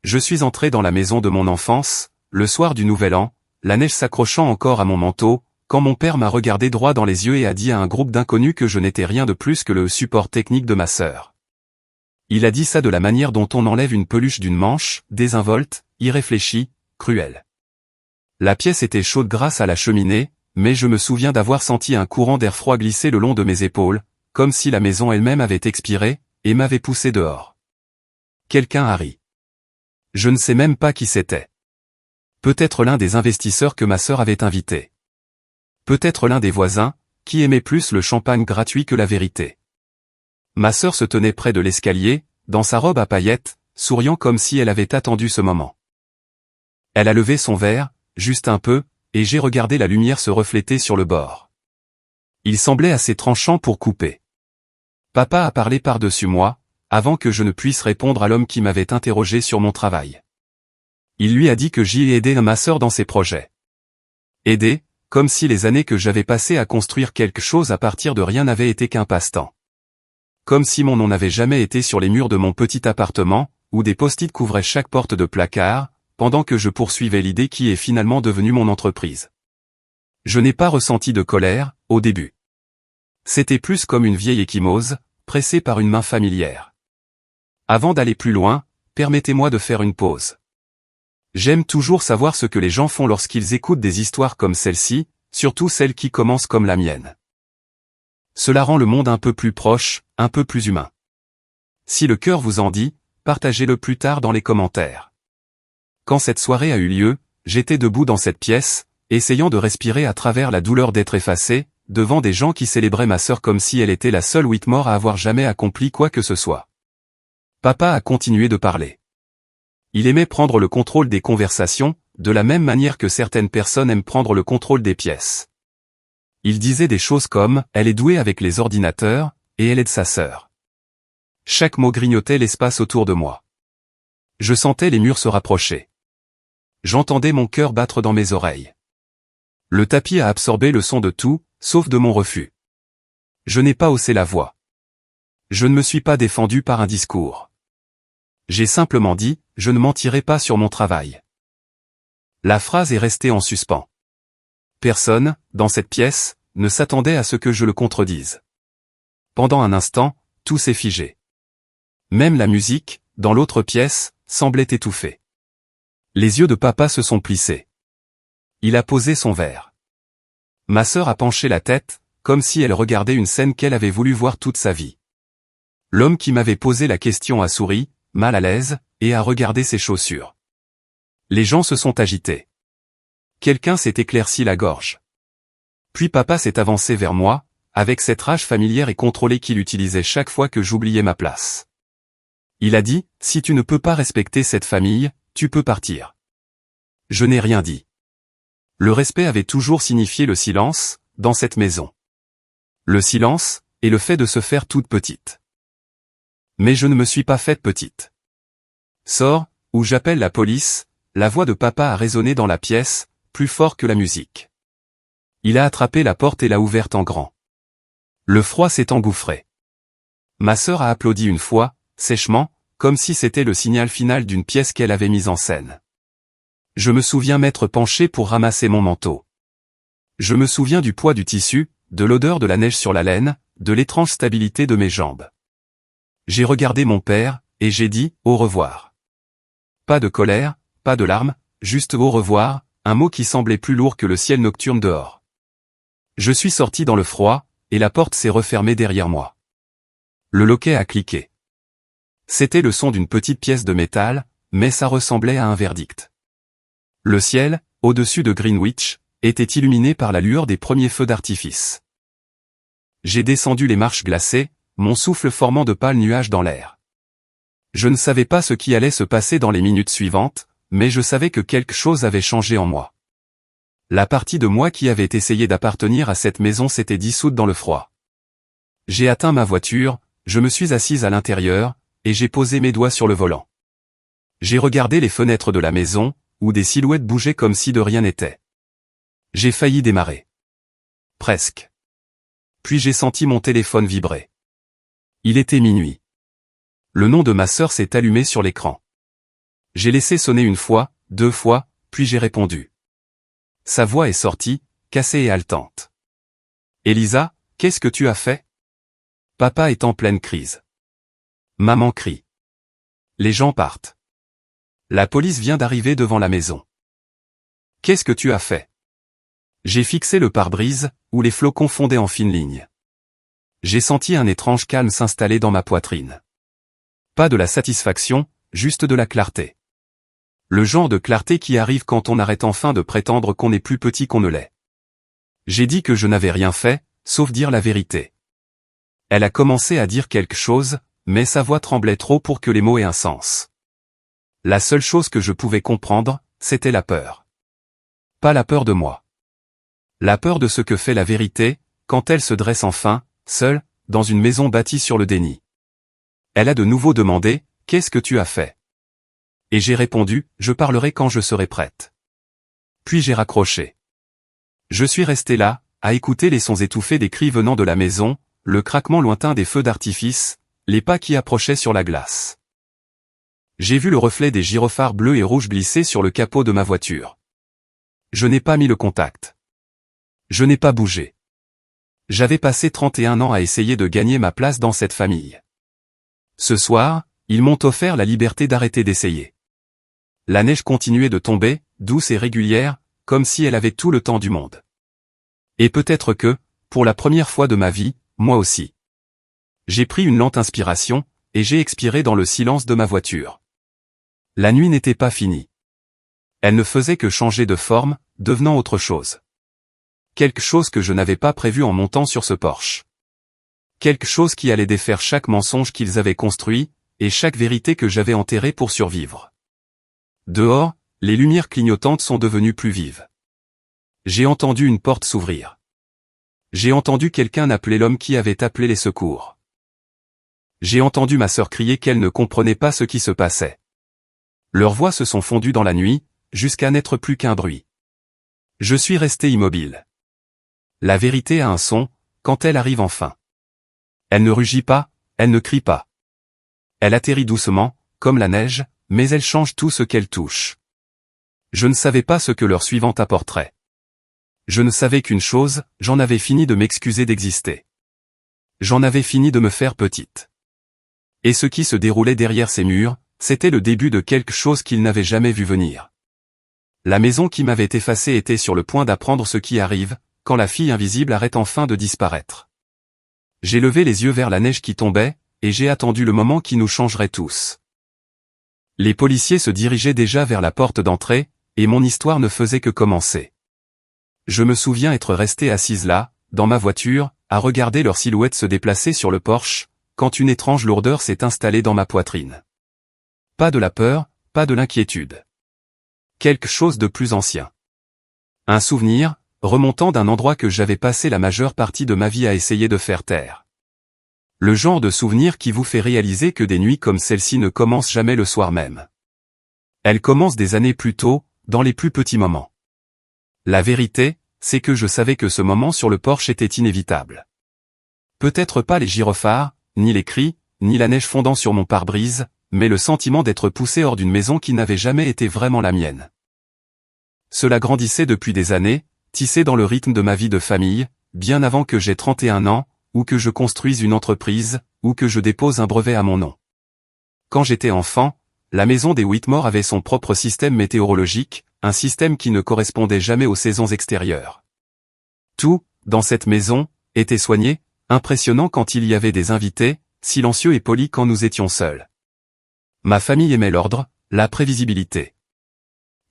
Je suis entré dans la maison de mon enfance, le soir du Nouvel An, la neige s'accrochant encore à mon manteau, quand mon père m'a regardé droit dans les yeux et a dit à un groupe d'inconnus que je n'étais rien de plus que le support technique de ma sœur. Il a dit ça de la manière dont on enlève une peluche d'une manche, désinvolte, irréfléchie, cruelle. La pièce était chaude grâce à la cheminée, mais je me souviens d'avoir senti un courant d'air froid glisser le long de mes épaules, comme si la maison elle-même avait expiré, et m'avait poussé dehors. Quelqu'un a ri. Je ne sais même pas qui c'était. Peut-être l'un des investisseurs que ma sœur avait invité. Peut-être l'un des voisins, qui aimait plus le champagne gratuit que la vérité. Ma sœur se tenait près de l'escalier, dans sa robe à paillettes, souriant comme si elle avait attendu ce moment. Elle a levé son verre, juste un peu, et j'ai regardé la lumière se refléter sur le bord. Il semblait assez tranchant pour couper. Papa a parlé par-dessus moi, avant que je ne puisse répondre à l'homme qui m'avait interrogé sur mon travail. Il lui a dit que j'y ai aidé ma sœur dans ses projets. Aider, comme si les années que j'avais passées à construire quelque chose à partir de rien n'avaient été qu'un passe-temps. Comme si mon nom n'avait jamais été sur les murs de mon petit appartement, où des post-it couvraient chaque porte de placard, pendant que je poursuivais l'idée qui est finalement devenue mon entreprise. Je n'ai pas ressenti de colère, au début. C'était plus comme une vieille ecchymose, pressée par une main familière. Avant d'aller plus loin, permettez-moi de faire une pause. J'aime toujours savoir ce que les gens font lorsqu'ils écoutent des histoires comme celle-ci, surtout celles qui commencent comme la mienne. Cela rend le monde un peu plus proche, un peu plus humain. Si le cœur vous en dit, partagez-le plus tard dans les commentaires. Quand cette soirée a eu lieu, j'étais debout dans cette pièce, essayant de respirer à travers la douleur d'être effacé, devant des gens qui célébraient ma sœur comme si elle était la seule Whitmore à avoir jamais accompli quoi que ce soit. Papa a continué de parler. Il aimait prendre le contrôle des conversations, de la même manière que certaines personnes aiment prendre le contrôle des pièces. Il disait des choses comme « elle est douée avec les ordinateurs, et elle aide sa sœur ». Chaque mot grignotait l'espace autour de moi. Je sentais les murs se rapprocher. J'entendais mon cœur battre dans mes oreilles. Le tapis a absorbé le son de tout, sauf de mon refus. Je n'ai pas haussé la voix. Je ne me suis pas défendu par un discours. J'ai simplement dit, je ne mentirai pas sur mon travail. La phrase est restée en suspens. Personne, dans cette pièce, ne s'attendait à ce que je le contredise. Pendant un instant, tout s'est figé. Même la musique, dans l'autre pièce, semblait étouffée. Les yeux de papa se sont plissés. Il a posé son verre. Ma sœur a penché la tête, comme si elle regardait une scène qu'elle avait voulu voir toute sa vie. L'homme qui m'avait posé la question a souri, mal à l'aise, et a regardé ses chaussures. Les gens se sont agités. Quelqu'un s'est éclairci la gorge. Puis papa s'est avancé vers moi, avec cette rage familière et contrôlée qu'il utilisait chaque fois que j'oubliais ma place. Il a dit, « Si tu ne peux pas respecter cette famille, tu peux partir. » Je n'ai rien dit. Le respect avait toujours signifié le silence, dans cette maison. Le silence, et le fait de se faire toute petite. Mais je ne me suis pas faite petite. Sors, ou j'appelle la police, la voix de papa a résonné dans la pièce, plus fort que la musique. Il a attrapé la porte et l'a ouverte en grand. Le froid s'est engouffré. Ma sœur a applaudi une fois, sèchement, comme si c'était le signal final d'une pièce qu'elle avait mise en scène. Je me souviens m'être penché pour ramasser mon manteau. Je me souviens du poids du tissu, de l'odeur de la neige sur la laine, de l'étrange stabilité de mes jambes. J'ai regardé mon père, et j'ai dit « au revoir ». Pas de colère, pas de larmes, juste « au revoir », un mot qui semblait plus lourd que le ciel nocturne dehors. Je suis sorti dans le froid, et la porte s'est refermée derrière moi. Le loquet a cliqué. C'était le son d'une petite pièce de métal, mais ça ressemblait à un verdict. Le ciel, au-dessus de Greenwich, était illuminé par la lueur des premiers feux d'artifice. J'ai descendu les marches glacées, mon souffle formant de pâles nuages dans l'air. Je ne savais pas ce qui allait se passer dans les minutes suivantes, mais je savais que quelque chose avait changé en moi. La partie de moi qui avait essayé d'appartenir à cette maison s'était dissoute dans le froid. J'ai atteint ma voiture, je me suis assise à l'intérieur, et j'ai posé mes doigts sur le volant. J'ai regardé les fenêtres de la maison, où des silhouettes bougeaient comme si de rien n'était. J'ai failli démarrer. Presque. Puis j'ai senti mon téléphone vibrer. Il était minuit. Le nom de ma sœur s'est allumé sur l'écran. J'ai laissé sonner une fois, 2 fois, puis j'ai répondu. Sa voix est sortie, cassée et haletante. Elisa, qu'est-ce que tu as fait? Papa est en pleine crise. Maman crie. Les gens partent. La police vient d'arriver devant la maison. Qu'est-ce que tu as fait? J'ai fixé le pare-brise, où les flocons fondaient en fines lignes. J'ai senti un étrange calme s'installer dans ma poitrine. Pas de la satisfaction, juste de la clarté. Le genre de clarté qui arrive quand on arrête enfin de prétendre qu'on est plus petit qu'on ne l'est. J'ai dit que je n'avais rien fait, sauf dire la vérité. Elle a commencé à dire quelque chose, mais sa voix tremblait trop pour que les mots aient un sens. La seule chose que je pouvais comprendre, c'était la peur. Pas la peur de moi. La peur de ce que fait la vérité, quand elle se dresse enfin, seule, dans une maison bâtie sur le déni. Elle a de nouveau demandé, « Qu'est-ce que tu as fait ?» Et j'ai répondu, « Je parlerai quand je serai prête. » Puis j'ai raccroché. Je suis resté là, à écouter les sons étouffés des cris venant de la maison, le craquement lointain des feux d'artifice, les pas qui approchaient sur la glace. J'ai vu le reflet des gyrophares bleus et rouges glisser sur le capot de ma voiture. Je n'ai pas mis le contact. Je n'ai pas bougé. J'avais passé 31 ans à essayer de gagner ma place dans cette famille. Ce soir, ils m'ont offert la liberté d'arrêter d'essayer. La neige continuait de tomber, douce et régulière, comme si elle avait tout le temps du monde. Et peut-être que, pour la première fois de ma vie, moi aussi. J'ai pris une lente inspiration, et j'ai expiré dans le silence de ma voiture. La nuit n'était pas finie. Elle ne faisait que changer de forme, devenant autre chose. Quelque chose que je n'avais pas prévu en montant sur ce Porsche. Quelque chose qui allait défaire chaque mensonge qu'ils avaient construit, et chaque vérité que j'avais enterrée pour survivre. Dehors, les lumières clignotantes sont devenues plus vives. J'ai entendu une porte s'ouvrir. J'ai entendu quelqu'un appeler l'homme qui avait appelé les secours. J'ai entendu ma sœur crier qu'elle ne comprenait pas ce qui se passait. Leurs voix se sont fondues dans la nuit, jusqu'à n'être plus qu'un bruit. Je suis resté immobile. La vérité a un son, quand elle arrive enfin. Elle ne rugit pas, elle ne crie pas. Elle atterrit doucement, comme la neige, mais elle change tout ce qu'elle touche. Je ne savais pas ce que l'heure suivante apporterait. Je ne savais qu'une chose, j'en avais fini de m'excuser d'exister. J'en avais fini de me faire petite. Et ce qui se déroulait derrière ces murs, c'était le début de quelque chose qu'ils n'avaient jamais vu venir. La maison qui m'avait effacé était sur le point d'apprendre ce qui arrive, quand la fille invisible arrête enfin de disparaître. J'ai levé les yeux vers la neige qui tombait, et j'ai attendu le moment qui nous changerait tous. Les policiers se dirigeaient déjà vers la porte d'entrée, et mon histoire ne faisait que commencer. Je me souviens être resté assise là, dans ma voiture, à regarder leur silhouette se déplacer sur le porche, quand une étrange lourdeur s'est installée dans ma poitrine. Pas de la peur, pas de l'inquiétude. Quelque chose de plus ancien. Un souvenir, remontant d'un endroit que j'avais passé la majeure partie de ma vie à essayer de faire taire. Le genre de souvenir qui vous fait réaliser que des nuits comme celle-ci ne commencent jamais le soir même. Elles commencent des années plus tôt, dans les plus petits moments. La vérité, c'est que je savais que ce moment sur le porche était inévitable. Peut-être pas les gyrophares, ni les cris, ni la neige fondant sur mon pare-brise, mais le sentiment d'être poussé hors d'une maison qui n'avait jamais été vraiment la mienne. Cela grandissait depuis des années, tissé dans le rythme de ma vie de famille, bien avant que j'aie 31 ans, ou que je construise une entreprise, ou que je dépose un brevet à mon nom. Quand j'étais enfant, la maison des Whitmore avait son propre système météorologique, un système qui ne correspondait jamais aux saisons extérieures. Tout, dans cette maison, était soigné, impressionnant quand il y avait des invités, silencieux et poli quand nous étions seuls. Ma famille aimait l'ordre, la prévisibilité.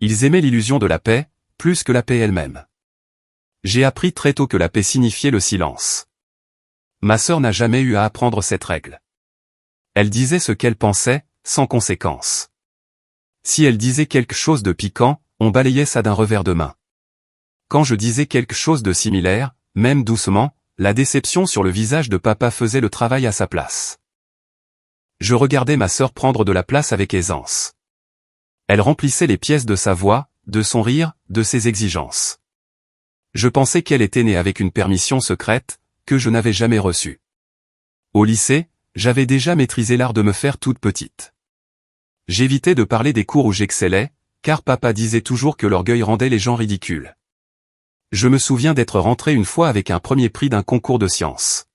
Ils aimaient l'illusion de la paix, plus que la paix elle-même. J'ai appris très tôt que la paix signifiait le silence. Ma sœur n'a jamais eu à apprendre cette règle. Elle disait ce qu'elle pensait, sans conséquence. Si elle disait quelque chose de piquant, on balayait ça d'un revers de main. Quand je disais quelque chose de similaire, même doucement, la déception sur le visage de papa faisait le travail à sa place. Je regardais ma sœur prendre de la place avec aisance. Elle remplissait les pièces de sa voix, de son rire, de ses exigences. Je pensais qu'elle était née avec une permission secrète, que je n'avais jamais reçue. Au lycée, j'avais déjà maîtrisé l'art de me faire toute petite. J'évitais de parler des cours où j'excellais, car papa disait toujours que l'orgueil rendait les gens ridicules. Je me souviens d'être rentré une fois avec un premier prix d'un concours de sciences.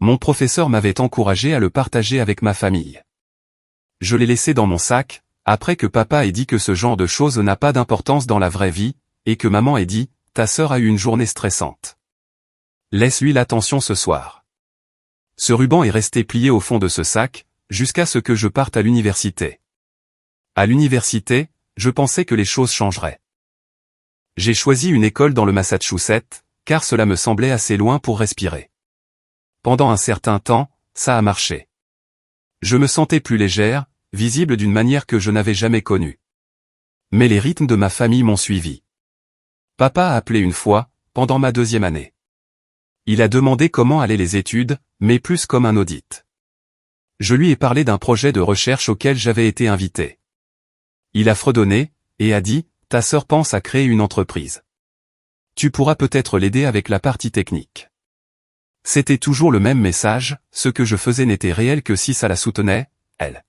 Mon professeur m'avait encouragé à le partager avec ma famille. Je l'ai laissé dans mon sac, après que papa ait dit que ce genre de choses n'a pas d'importance dans la vraie vie, et que maman ait dit, ta sœur a eu une journée stressante. Laisse-lui l'attention ce soir. Ce ruban est resté plié au fond de ce sac, jusqu'à ce que je parte à l'université. À l'université, je pensais que les choses changeraient. J'ai choisi une école dans le Massachusetts, car cela me semblait assez loin pour respirer. Pendant un certain temps, ça a marché. Je me sentais plus légère, visible d'une manière que je n'avais jamais connue. Mais les rythmes de ma famille m'ont suivi. Papa a appelé une fois, pendant ma 2e année. Il a demandé comment allaient les études, mais plus comme un audit. Je lui ai parlé d'un projet de recherche auquel j'avais été invité. Il a fredonné, et a dit, ta sœur pense à créer une entreprise. Tu pourras peut-être l'aider avec la partie technique. C'était toujours le même message, ce que je faisais n'était réel que si ça la soutenait, elle.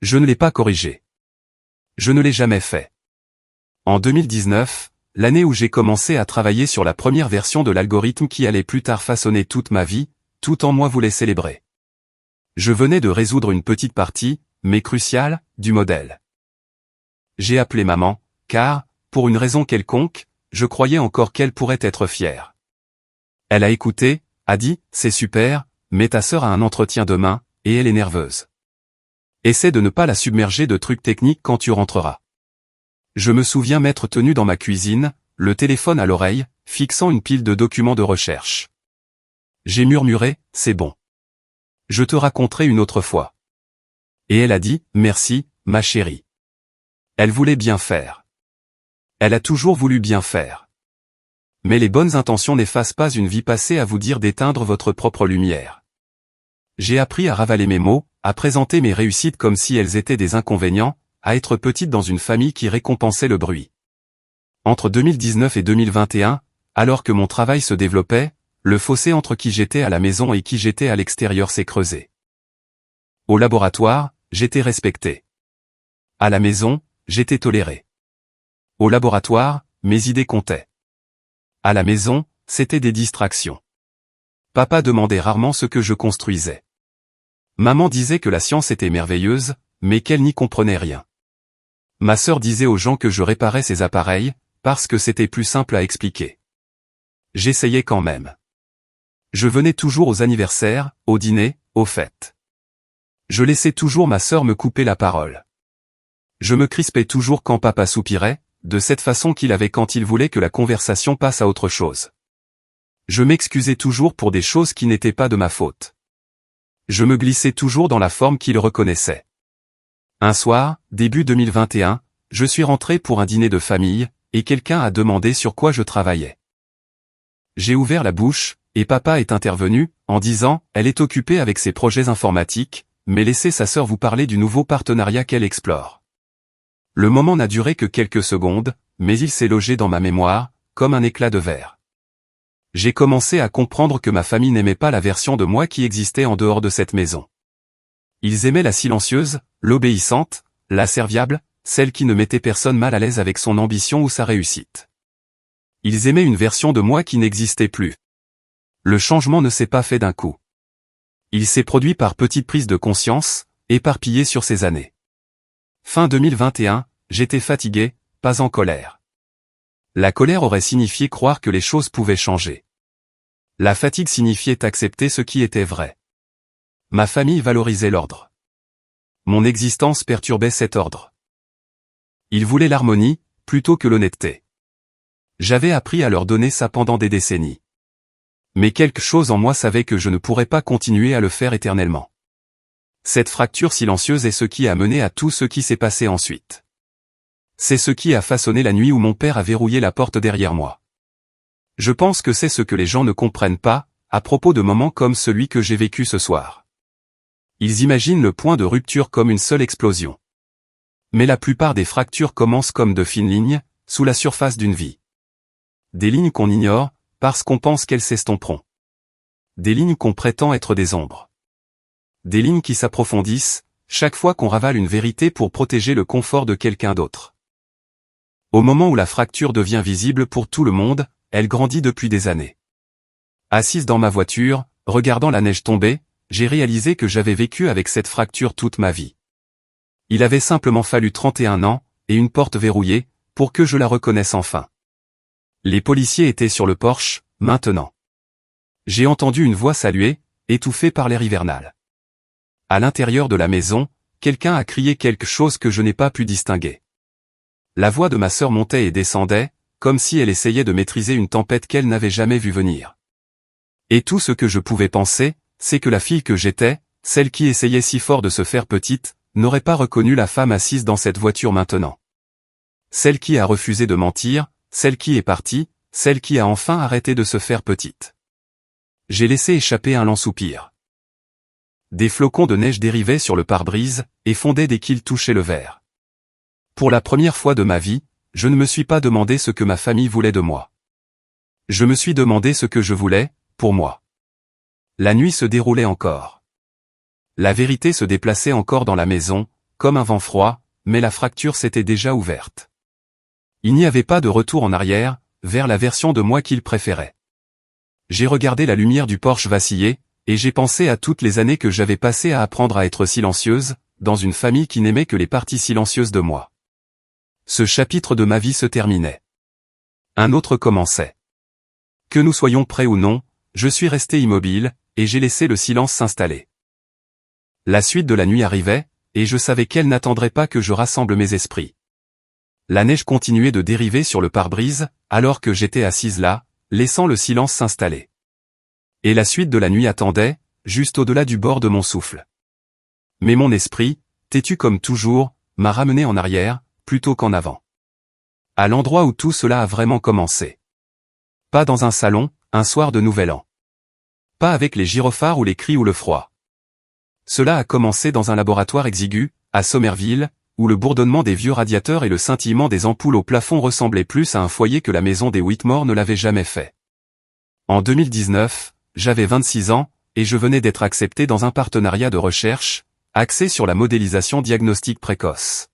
Je ne l'ai pas corrigé. Je ne l'ai jamais fait. En 2019, l'année où j'ai commencé à travailler sur la première version de l'algorithme qui allait plus tard façonner toute ma vie, tout en moi voulait célébrer. Je venais de résoudre une petite partie, mais cruciale, du modèle. J'ai appelé maman, car, pour une raison quelconque, je croyais encore qu'elle pourrait être fière. Elle a écouté, a dit, c'est super, mais ta sœur a un entretien demain, et elle est nerveuse. Essaie de ne pas la submerger de trucs techniques quand tu rentreras. Je me souviens m'être tenu dans ma cuisine, le téléphone à l'oreille, fixant une pile de documents de recherche. J'ai murmuré, c'est bon. Je te raconterai une autre fois. Et elle a dit, merci, ma chérie. Elle voulait bien faire. Elle a toujours voulu bien faire. Mais les bonnes intentions n'effacent pas une vie passée à vous dire d'éteindre votre propre lumière. J'ai appris à ravaler mes mots, à présenter mes réussites comme si elles étaient des inconvénients, à être petite dans une famille qui récompensait le bruit. Entre 2019 et 2021, alors que mon travail se développait, le fossé entre qui j'étais à la maison et qui j'étais à l'extérieur s'est creusé. Au laboratoire, j'étais respecté. À la maison, j'étais toléré. Au laboratoire, mes idées comptaient. À la maison, c'était des distractions. Papa demandait rarement ce que je construisais. Maman disait que la science était merveilleuse, mais qu'elle n'y comprenait rien. Ma sœur disait aux gens que je réparais ces appareils, parce que c'était plus simple à expliquer. J'essayais quand même. Je venais toujours aux anniversaires, aux dîners, aux fêtes. Je laissais toujours ma sœur me couper la parole. Je me crispais toujours quand papa soupirait, de cette façon qu'il avait quand il voulait que la conversation passe à autre chose. Je m'excusais toujours pour des choses qui n'étaient pas de ma faute. Je me glissais toujours dans la forme qu'il reconnaissait. Un soir, début 2021, je suis rentré pour un dîner de famille, et quelqu'un a demandé sur quoi je travaillais. J'ai ouvert la bouche, et papa est intervenu, en disant, elle est occupée avec ses projets informatiques, mais laissez sa sœur vous parler du nouveau partenariat qu'elle explore. Le moment n'a duré que quelques secondes, mais il s'est logé dans ma mémoire, comme un éclat de verre. J'ai commencé à comprendre que ma famille n'aimait pas la version de moi qui existait en dehors de cette maison. Ils aimaient la silencieuse, l'obéissante, la serviable, celle qui ne mettait personne mal à l'aise avec son ambition ou sa réussite. Ils aimaient une version de moi qui n'existait plus. Le changement ne s'est pas fait d'un coup. Il s'est produit par petites prises de conscience, éparpillées sur ces années. Fin 2021, j'étais fatigué, pas en colère. La colère aurait signifié croire que les choses pouvaient changer. La fatigue signifiait accepter ce qui était vrai. Ma famille valorisait l'ordre. Mon existence perturbait cet ordre. Ils voulaient l'harmonie, plutôt que l'honnêteté. J'avais appris à leur donner ça pendant des décennies. Mais quelque chose en moi savait que je ne pourrais pas continuer à le faire éternellement. Cette fracture silencieuse est ce qui a mené à tout ce qui s'est passé ensuite. C'est ce qui a façonné la nuit où mon père a verrouillé la porte derrière moi. Je pense que c'est ce que les gens ne comprennent pas, à propos de moments comme celui que j'ai vécu ce soir. Ils imaginent le point de rupture comme une seule explosion. Mais la plupart des fractures commencent comme de fines lignes, sous la surface d'une vie. Des lignes qu'on ignore, parce qu'on pense qu'elles s'estomperont. Des lignes qu'on prétend être des ombres. Des lignes qui s'approfondissent, chaque fois qu'on ravale une vérité pour protéger le confort de quelqu'un d'autre. Au moment où la fracture devient visible pour tout le monde, elle grandit depuis des années. Assise dans ma voiture, regardant la neige tomber, j'ai réalisé que j'avais vécu avec cette fracture toute ma vie. Il avait simplement fallu 31 ans, et une porte verrouillée, pour que je la reconnaisse enfin. Les policiers étaient sur le porche, maintenant. J'ai entendu une voix saluer, étouffée par l'air hivernal. À l'intérieur de la maison, quelqu'un a crié quelque chose que je n'ai pas pu distinguer. La voix de ma sœur montait et descendait, comme si elle essayait de maîtriser une tempête qu'elle n'avait jamais vue venir. Et tout ce que je pouvais penser, c'est que la fille que j'étais, celle qui essayait si fort de se faire petite, n'aurait pas reconnu la femme assise dans cette voiture maintenant. Celle qui a refusé de mentir, celle qui est partie, celle qui a enfin arrêté de se faire petite. J'ai laissé échapper un lent soupir. Des flocons de neige dérivaient sur le pare-brise, et fondaient dès qu'ils touchaient le verre. Pour la première fois de ma vie, je ne me suis pas demandé ce que ma famille voulait de moi. Je me suis demandé ce que je voulais, pour moi. La nuit se déroulait encore. La vérité se déplaçait encore dans la maison, comme un vent froid, mais la fracture s'était déjà ouverte. Il n'y avait pas de retour en arrière, vers la version de moi qu'il préférait. J'ai regardé la lumière du Porsche vaciller, et j'ai pensé à toutes les années que j'avais passées à apprendre à être silencieuse, dans une famille qui n'aimait que les parties silencieuses de moi. Ce chapitre de ma vie se terminait. Un autre commençait. Que nous soyons prêts ou non, je suis resté immobile, et j'ai laissé le silence s'installer. La suite de la nuit arrivait, et je savais qu'elle n'attendrait pas que je rassemble mes esprits. La neige continuait de dériver sur le pare-brise, alors que j'étais assise là, laissant le silence s'installer. Et la suite de la nuit attendait, juste au-delà du bord de mon souffle. Mais mon esprit, têtu comme toujours, m'a ramené en arrière, plutôt qu'en avant. À l'endroit où tout cela a vraiment commencé. Pas dans un salon, un soir de Nouvel An. Pas avec les gyrophares ou les cris ou le froid. Cela a commencé dans un laboratoire exigu, à Somerville, où le bourdonnement des vieux radiateurs et le scintillement des ampoules au plafond ressemblaient plus à un foyer que la maison des Whitmore ne l'avait jamais fait. En 2019, j'avais 26 ans, et je venais d'être accepté dans un partenariat de recherche, axé sur la modélisation diagnostique précoce.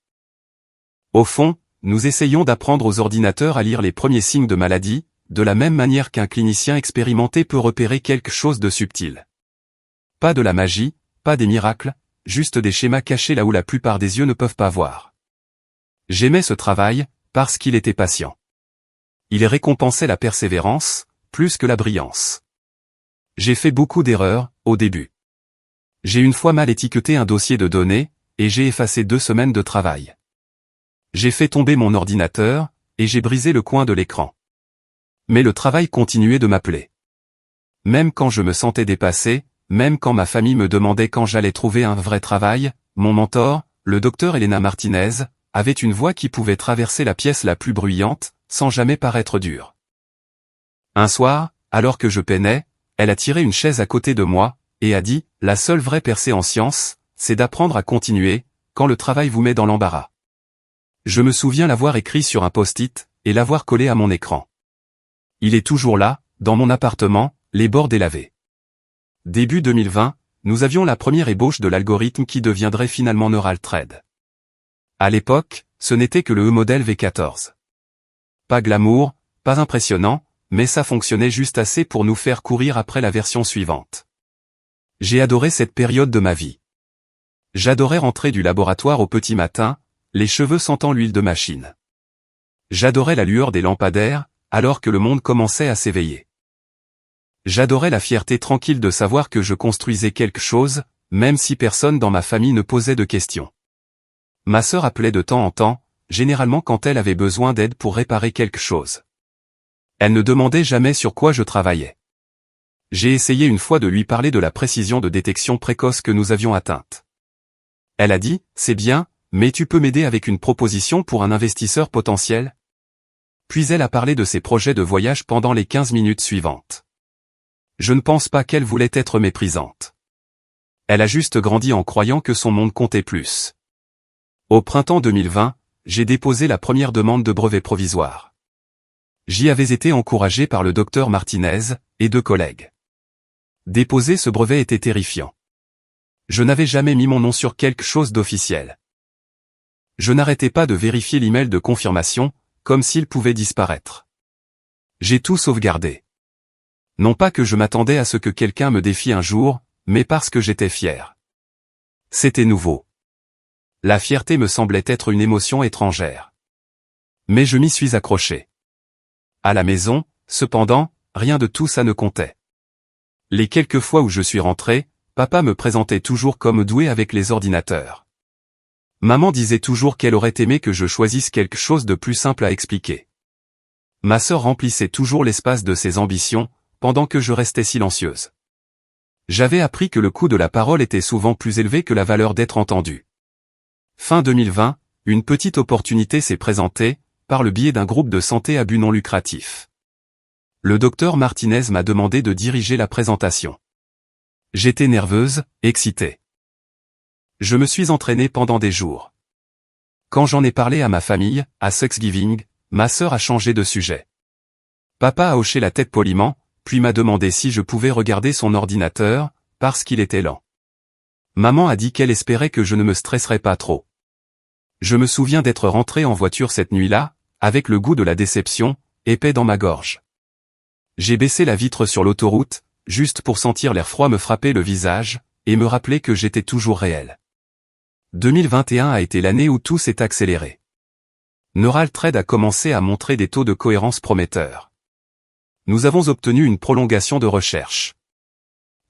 Au fond, nous essayons d'apprendre aux ordinateurs à lire les premiers signes de maladie, de la même manière qu'un clinicien expérimenté peut repérer quelque chose de subtil. Pas de la magie, pas des miracles, juste des schémas cachés là où la plupart des yeux ne peuvent pas voir. J'aimais ce travail, parce qu'il était patient. Il récompensait la persévérance, plus que la brillance. J'ai fait beaucoup d'erreurs, au début. J'ai une fois mal étiqueté un dossier de données, et j'ai effacé 2 semaines de travail. J'ai fait tomber mon ordinateur, et j'ai brisé le coin de l'écran. Mais le travail continuait de m'appeler. Même quand je me sentais dépassé, même quand ma famille me demandait quand j'allais trouver un vrai travail, mon mentor, le docteur Elena Martinez, avait une voix qui pouvait traverser la pièce la plus bruyante, sans jamais paraître dure. Un soir, alors que je peinais, elle a tiré une chaise à côté de moi, et a dit, « La seule vraie percée en science, c'est d'apprendre à continuer, quand le travail vous met dans l'embarras. » Je me souviens l'avoir écrit sur un post-it, et l'avoir collé à mon écran. Il est toujours là, dans mon appartement, les bords délavés. Début 2020, nous avions la première ébauche de l'algorithme qui deviendrait finalement Neuralthread. À l'époque, ce n'était que le E-modèle V14. Pas glamour, pas impressionnant, mais ça fonctionnait juste assez pour nous faire courir après la version suivante. J'ai adoré cette période de ma vie. J'adorais rentrer du laboratoire au petit matin, les cheveux sentant l'huile de machine. J'adorais la lueur des lampadaires, alors que le monde commençait à s'éveiller. J'adorais la fierté tranquille de savoir que je construisais quelque chose, même si personne dans ma famille ne posait de questions. Ma sœur appelait de temps en temps, généralement quand elle avait besoin d'aide pour réparer quelque chose. Elle ne demandait jamais sur quoi je travaillais. J'ai essayé une fois de lui parler de la précision de détection précoce que nous avions atteinte. Elle a dit, « C'est bien, mais tu peux m'aider avec une proposition pour un investisseur potentiel ?» Puis elle a parlé de ses projets de voyage pendant les 15 minutes suivantes. Je ne pense pas qu'elle voulait être méprisante. Elle a juste grandi en croyant que son monde comptait plus. Au printemps 2020, j'ai déposé la première demande de brevet provisoire. J'y avais été encouragé par le docteur Martinez, et 2 collègues. Déposer ce brevet était terrifiant. Je n'avais jamais mis mon nom sur quelque chose d'officiel. Je n'arrêtais pas de vérifier l'email de confirmation, comme s'il pouvait disparaître. J'ai tout sauvegardé. Non pas que je m'attendais à ce que quelqu'un me défie un jour, mais parce que j'étais fier. C'était nouveau. La fierté me semblait être une émotion étrangère. Mais je m'y suis accroché. À la maison, cependant, rien de tout ça ne comptait. Les quelques fois où je suis rentré, papa me présentait toujours comme doué avec les ordinateurs. Maman disait toujours qu'elle aurait aimé que je choisisse quelque chose de plus simple à expliquer. Ma sœur remplissait toujours l'espace de ses ambitions, pendant que je restais silencieuse. J'avais appris que le coût de la parole était souvent plus élevé que la valeur d'être entendu. Fin 2020, une petite opportunité s'est présentée, par le biais d'un groupe de santé à but non lucratif. Le docteur Martinez m'a demandé de diriger la présentation. J'étais nerveuse, excitée. Je me suis entraînée pendant des jours. Quand j'en ai parlé à ma famille, à Thanksgiving, ma sœur a changé de sujet. Papa a hoché la tête poliment, puis m'a demandé si je pouvais regarder son ordinateur, parce qu'il était lent. Maman a dit qu'elle espérait que je ne me stresserais pas trop. Je me souviens d'être rentré en voiture cette nuit-là, avec le goût de la déception, épais dans ma gorge. J'ai baissé la vitre sur l'autoroute, juste pour sentir l'air froid me frapper le visage, et me rappeler que j'étais toujours réel. 2021 a été l'année où tout s'est accéléré. Neuraltrade a commencé à montrer des taux de cohérence prometteurs. Nous avons obtenu une prolongation de recherche.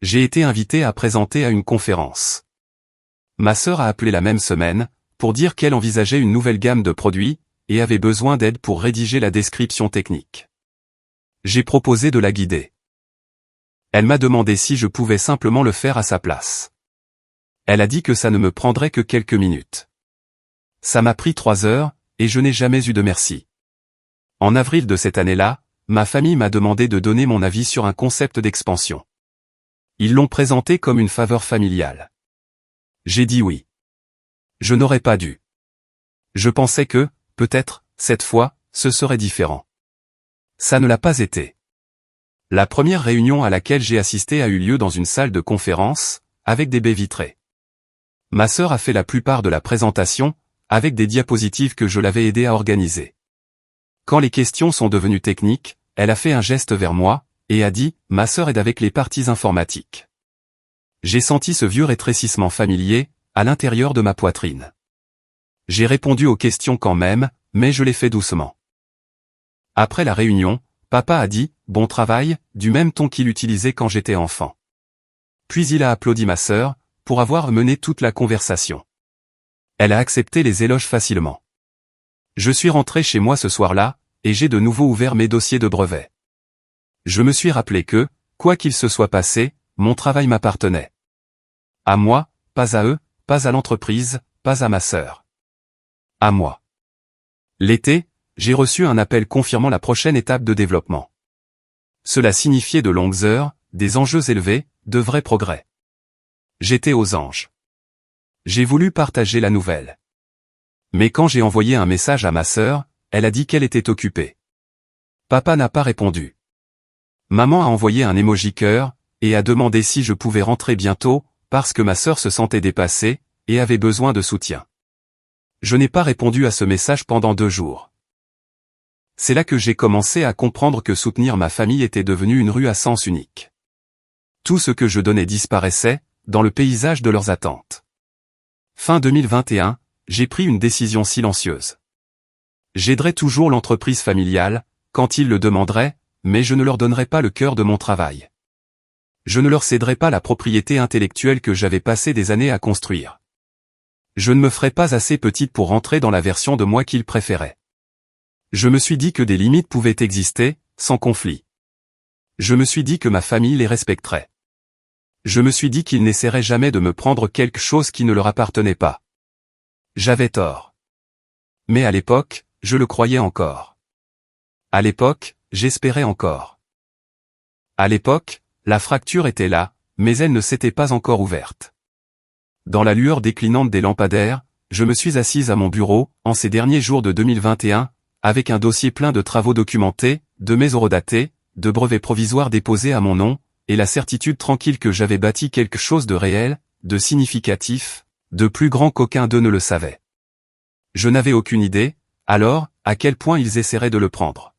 J'ai été invité à présenter à une conférence. Ma sœur a appelé la même semaine, pour dire qu'elle envisageait une nouvelle gamme de produits, et avait besoin d'aide pour rédiger la description technique. J'ai proposé de la guider. Elle m'a demandé si je pouvais simplement le faire à sa place. Elle a dit que ça ne me prendrait que quelques minutes. Ça m'a pris 3 heures, et je n'ai jamais eu de merci. En avril de cette année-là, ma famille m'a demandé de donner mon avis sur un concept d'expansion. Ils l'ont présenté comme une faveur familiale. J'ai dit oui. Je n'aurais pas dû. Je pensais que, peut-être, cette fois, ce serait différent. Ça ne l'a pas été. La première réunion à laquelle j'ai assisté a eu lieu dans une salle de conférence, avec des baies vitrées. Ma sœur a fait la plupart de la présentation, avec des diapositives que je l'avais aidé à organiser. Quand les questions sont devenues techniques, elle a fait un geste vers moi, et a dit « Ma sœur aide avec les parties informatiques ». J'ai senti ce vieux rétrécissement familier, à l'intérieur de ma poitrine. J'ai répondu aux questions quand même, mais je l'ai fait doucement. Après la réunion, papa a dit « Bon travail », du même ton qu'il utilisait quand j'étais enfant. Puis il a applaudi ma sœur, pour avoir mené toute la conversation. Elle a accepté les éloges facilement. Je suis rentré chez moi ce soir-là, et j'ai de nouveau ouvert mes dossiers de brevets. Je me suis rappelé que, quoi qu'il se soit passé, mon travail m'appartenait. À moi, pas à eux, pas à l'entreprise, pas à ma sœur. À moi. L'été, j'ai reçu un appel confirmant la prochaine étape de développement. Cela signifiait de longues heures, des enjeux élevés, de vrais progrès. J'étais aux anges. J'ai voulu partager la nouvelle. Mais quand j'ai envoyé un message à ma sœur, elle a dit qu'elle était occupée. Papa n'a pas répondu. Maman a envoyé un emoji cœur, et a demandé si je pouvais rentrer bientôt, parce que ma sœur se sentait dépassée, et avait besoin de soutien. Je n'ai pas répondu à ce message pendant 2 jours. C'est là que j'ai commencé à comprendre que soutenir ma famille était devenu une rue à sens unique. Tout ce que je donnais disparaissait, dans le paysage de leurs attentes. Fin 2021, j'ai pris une décision silencieuse. J'aiderai toujours l'entreprise familiale, quand ils le demanderaient, mais je ne leur donnerai pas le cœur de mon travail. Je ne leur céderai pas la propriété intellectuelle que j'avais passé des années à construire. Je ne me ferai pas assez petite pour rentrer dans la version de moi qu'ils préféraient. Je me suis dit que des limites pouvaient exister, sans conflit. Je me suis dit que ma famille les respecterait. Je me suis dit qu'ils n'essaieraient jamais de me prendre quelque chose qui ne leur appartenait pas. J'avais tort. Mais à l'époque, je le croyais encore. À l'époque, j'espérais encore. À l'époque, la fracture était là, mais elle ne s'était pas encore ouverte. Dans la lueur déclinante des lampadaires, je me suis assise à mon bureau, en ces derniers jours de 2021, avec un dossier plein de travaux documentés, de mes horodatés, de brevets provisoires déposés à mon nom, et la certitude tranquille que j'avais bâti quelque chose de réel, de significatif, de plus grand qu'aucun d'eux ne le savait. Je n'avais aucune idée, alors, à quel point ils essaieraient de le prendre.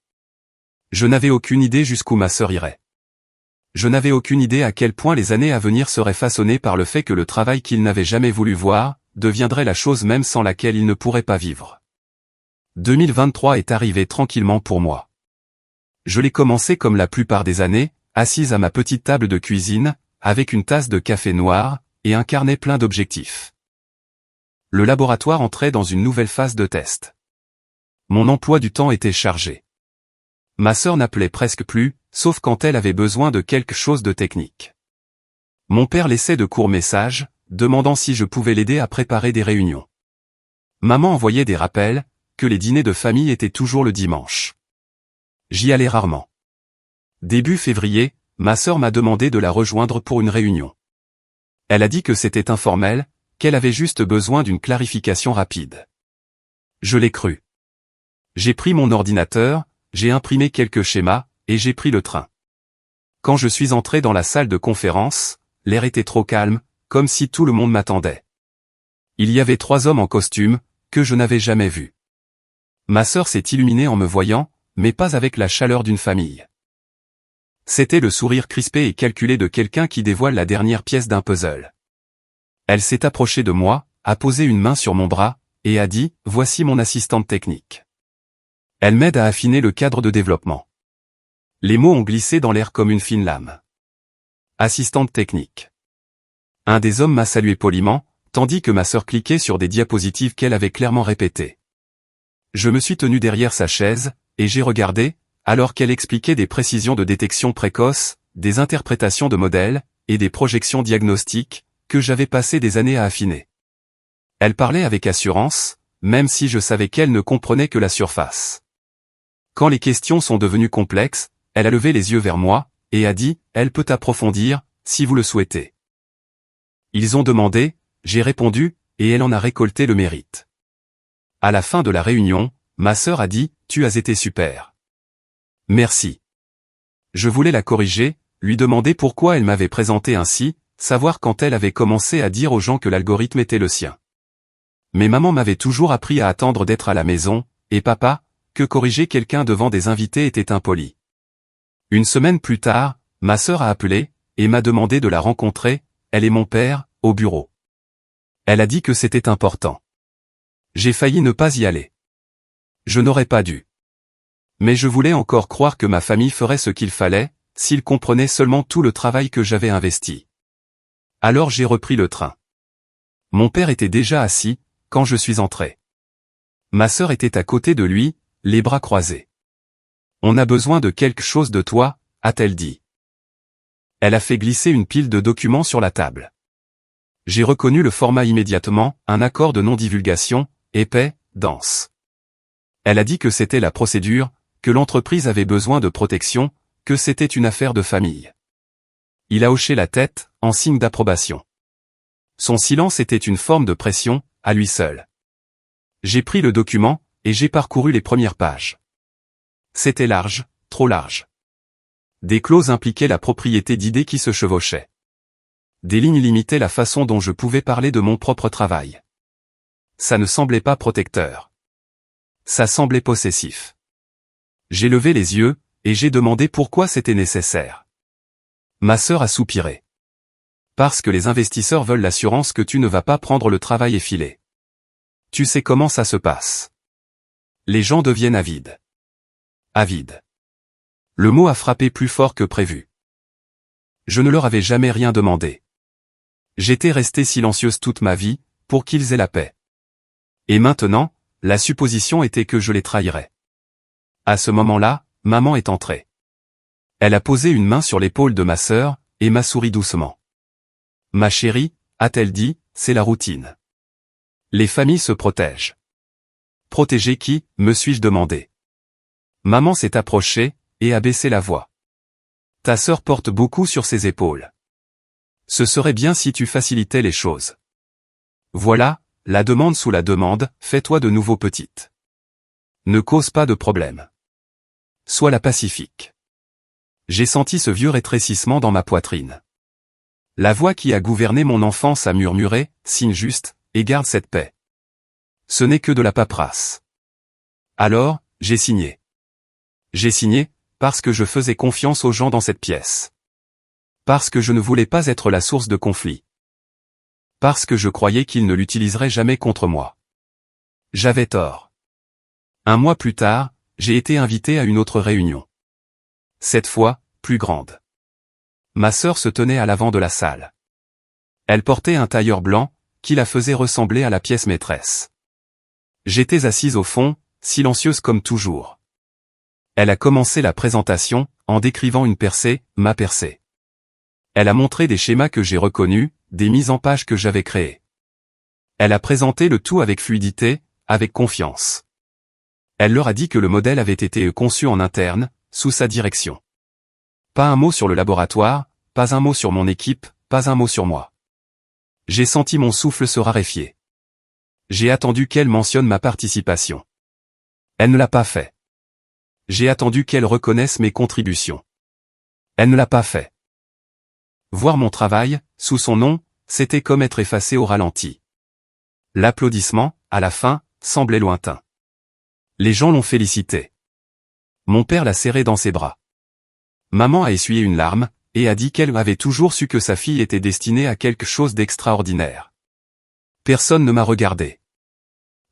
Je n'avais aucune idée jusqu'où ma sœur irait. Je n'avais aucune idée à quel point les années à venir seraient façonnées par le fait que le travail qu'il n'avait jamais voulu voir, deviendrait la chose même sans laquelle il ne pourrait pas vivre. 2023 est arrivé tranquillement pour moi. Je l'ai commencé comme la plupart des années, assise à ma petite table de cuisine, avec une tasse de café noir, et un carnet plein d'objectifs. Le laboratoire entrait dans une nouvelle phase de test. Mon emploi du temps était chargé. Ma sœur n'appelait presque plus, sauf quand elle avait besoin de quelque chose de technique. Mon père laissait de courts messages, demandant si je pouvais l'aider à préparer des réunions. Maman envoyait des rappels, que les dîners de famille étaient toujours le dimanche. J'y allais rarement. Début février, ma sœur m'a demandé de la rejoindre pour une réunion. Elle a dit que c'était informel, qu'elle avait juste besoin d'une clarification rapide. Je l'ai cru. J'ai pris mon ordinateur, j'ai imprimé quelques schémas, et j'ai pris le train. Quand je suis entré dans la salle de conférence, l'air était trop calme, comme si tout le monde m'attendait. Il y avait 3 hommes en costume, que je n'avais jamais vus. Ma sœur s'est illuminée en me voyant, mais pas avec la chaleur d'une famille. C'était le sourire crispé et calculé de quelqu'un qui dévoile la dernière pièce d'un puzzle. Elle s'est approchée de moi, a posé une main sur mon bras, et a dit « Voici mon assistante technique. Elle m'aide à affiner le cadre de développement. » Les mots ont glissé dans l'air comme une fine lame. Assistante technique. Un des hommes m'a salué poliment, tandis que ma sœur cliquait sur des diapositives qu'elle avait clairement répétées. Je me suis tenu derrière sa chaise, et j'ai regardé, alors qu'elle expliquait des précisions de détection précoce, des interprétations de modèles, et des projections diagnostiques, que j'avais passé des années à affiner. Elle parlait avec assurance, même si je savais qu'elle ne comprenait que la surface. Quand les questions sont devenues complexes, elle a levé les yeux vers moi, et a dit « Elle peut approfondir, si vous le souhaitez. » Ils ont demandé, j'ai répondu, et elle en a récolté le mérite. À la fin de la réunion, ma sœur a dit « Tu as été super. Merci. » Je voulais la corriger, lui demander pourquoi elle m'avait présenté ainsi, savoir quand elle avait commencé à dire aux gens que l'algorithme était le sien. Mais maman m'avait toujours appris à attendre d'être à la maison, et papa, que corriger quelqu'un devant des invités était impoli. Une semaine plus tard, ma sœur a appelé, et m'a demandé de la rencontrer, elle et mon père, au bureau. Elle a dit que c'était important. J'ai failli ne pas y aller. Je n'aurais pas dû. Mais je voulais encore croire que ma famille ferait ce qu'il fallait, s'ils comprenaient seulement tout le travail que j'avais investi. Alors j'ai repris le train. Mon père était déjà assis, quand je suis entré. Ma sœur était à côté de lui, les bras croisés. « On a besoin de quelque chose de toi », a-t-elle dit. Elle a fait glisser une pile de documents sur la table. J'ai reconnu le format immédiatement, un accord de non-divulgation, épais, dense. Elle a dit que c'était la procédure, que l'entreprise avait besoin de protection, que c'était une affaire de famille. Il a hoché la tête, en signe d'approbation. Son silence était une forme de pression, à lui seul. J'ai pris le document, et j'ai parcouru les premières pages. C'était large, trop large. Des clauses impliquaient la propriété d'idées qui se chevauchaient. Des lignes limitaient la façon dont je pouvais parler de mon propre travail. Ça ne semblait pas protecteur. Ça semblait possessif. J'ai levé les yeux, et j'ai demandé pourquoi c'était nécessaire. Ma sœur a soupiré. Parce que les investisseurs veulent l'assurance que tu ne vas pas prendre le travail effilé. Tu sais comment ça se passe. Les gens deviennent avides. Avide. Le mot a frappé plus fort que prévu. Je ne leur avais jamais rien demandé. J'étais restée silencieuse toute ma vie, pour qu'ils aient la paix. Et maintenant, la supposition était que je les trahirais. À ce moment-là, maman est entrée. Elle a posé une main sur l'épaule de ma sœur, et m'a souri doucement. « Ma chérie », a-t-elle dit, « c'est la routine. Les familles se protègent. » Protéger qui, me suis-je demandé. Maman s'est approchée, et a baissé la voix. Ta sœur porte beaucoup sur ses épaules. Ce serait bien si tu facilitais les choses. Voilà, la demande sous la demande, fais-toi de nouveau petite. Ne cause pas de problème. Sois la pacifique. J'ai senti ce vieux rétrécissement dans ma poitrine. La voix qui a gouverné mon enfance a murmuré, signe juste, et garde cette paix. Ce n'est que de la paperasse. Alors, j'ai signé. J'ai signé, parce que je faisais confiance aux gens dans cette pièce. Parce que je ne voulais pas être la source de conflit. Parce que je croyais qu'ils ne l'utiliseraient jamais contre moi. J'avais tort. Un mois plus tard, j'ai été invité à une autre réunion. Cette fois, plus grande. Ma sœur se tenait à l'avant de la salle. Elle portait un tailleur blanc, qui la faisait ressembler à la pièce maîtresse. J'étais assise au fond, silencieuse comme toujours. Elle a commencé la présentation, en décrivant une percée, ma percée. Elle a montré des schémas que j'ai reconnus, des mises en page que j'avais créées. Elle a présenté le tout avec fluidité, avec confiance. Elle leur a dit que le modèle avait été conçu en interne, sous sa direction. Pas un mot sur le laboratoire, pas un mot sur mon équipe, pas un mot sur moi. J'ai senti mon souffle se raréfier. J'ai attendu qu'elle mentionne ma participation. Elle ne l'a pas fait. J'ai attendu qu'elle reconnaisse mes contributions. Elle ne l'a pas fait. Voir mon travail, sous son nom, c'était comme être effacé au ralenti. L'applaudissement, à la fin, semblait lointain. Les gens l'ont félicité. Mon père l'a serré dans ses bras. Maman a essuyé une larme, et a dit qu'elle avait toujours su que sa fille était destinée à quelque chose d'extraordinaire. Personne ne m'a regardé.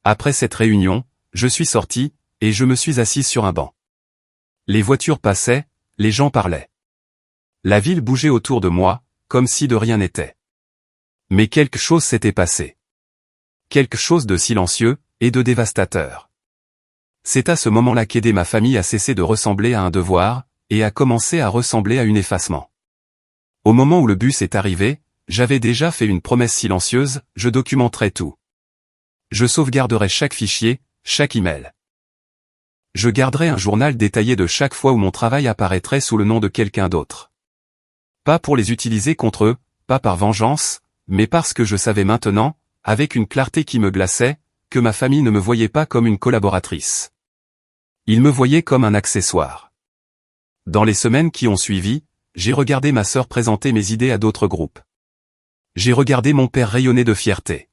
Après cette réunion, je suis sorti, et je me suis assise sur un banc. Les voitures passaient, les gens parlaient. La ville bougeait autour de moi, comme si de rien n'était. Mais quelque chose s'était passé. Quelque chose de silencieux, et de dévastateur. C'est à ce moment-là qu'aider ma famille a cessé de ressembler à un devoir, et a commencé à ressembler à un effacement. Au moment où le bus est arrivé, j'avais déjà fait une promesse silencieuse, je documenterai tout. Je sauvegarderai chaque fichier, chaque email. Je garderai un journal détaillé de chaque fois où mon travail apparaîtrait sous le nom de quelqu'un d'autre. Pas pour les utiliser contre eux, pas par vengeance, mais parce que je savais maintenant, avec une clarté qui me glaçait, que ma famille ne me voyait pas comme une collaboratrice. Ils me voyaient comme un accessoire. Dans les semaines qui ont suivi, j'ai regardé ma sœur présenter mes idées à d'autres groupes. J'ai regardé mon père rayonner de fierté.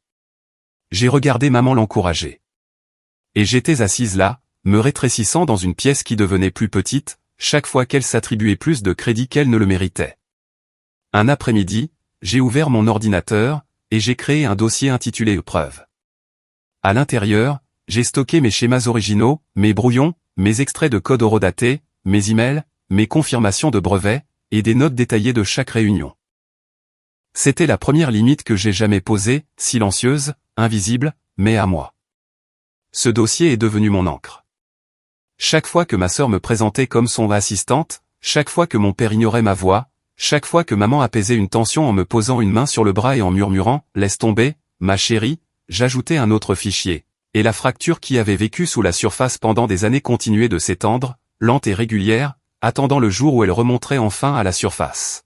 J'ai regardé maman l'encourager. Et j'étais assise là, me rétrécissant dans une pièce qui devenait plus petite, chaque fois qu'elle s'attribuait plus de crédit qu'elle ne le méritait. Un après-midi, j'ai ouvert mon ordinateur, et j'ai créé un dossier intitulé Épreuve. À l'intérieur, j'ai stocké mes schémas originaux, mes brouillons, mes extraits de code horodatés, mes emails, mes confirmations de brevets, et des notes détaillées de chaque réunion. C'était la première limite que j'ai jamais posée, silencieuse, invisible, mais à moi. Ce dossier est devenu mon encre. Chaque fois que ma sœur me présentait comme son assistante, chaque fois que mon père ignorait ma voix, chaque fois que maman apaisait une tension en me posant une main sur le bras et en murmurant « Laisse tomber, ma chérie », j'ajoutais un autre fichier, et la fracture qui avait vécu sous la surface pendant des années continuait de s'étendre, lente et régulière, attendant le jour où elle remonterait enfin à la surface.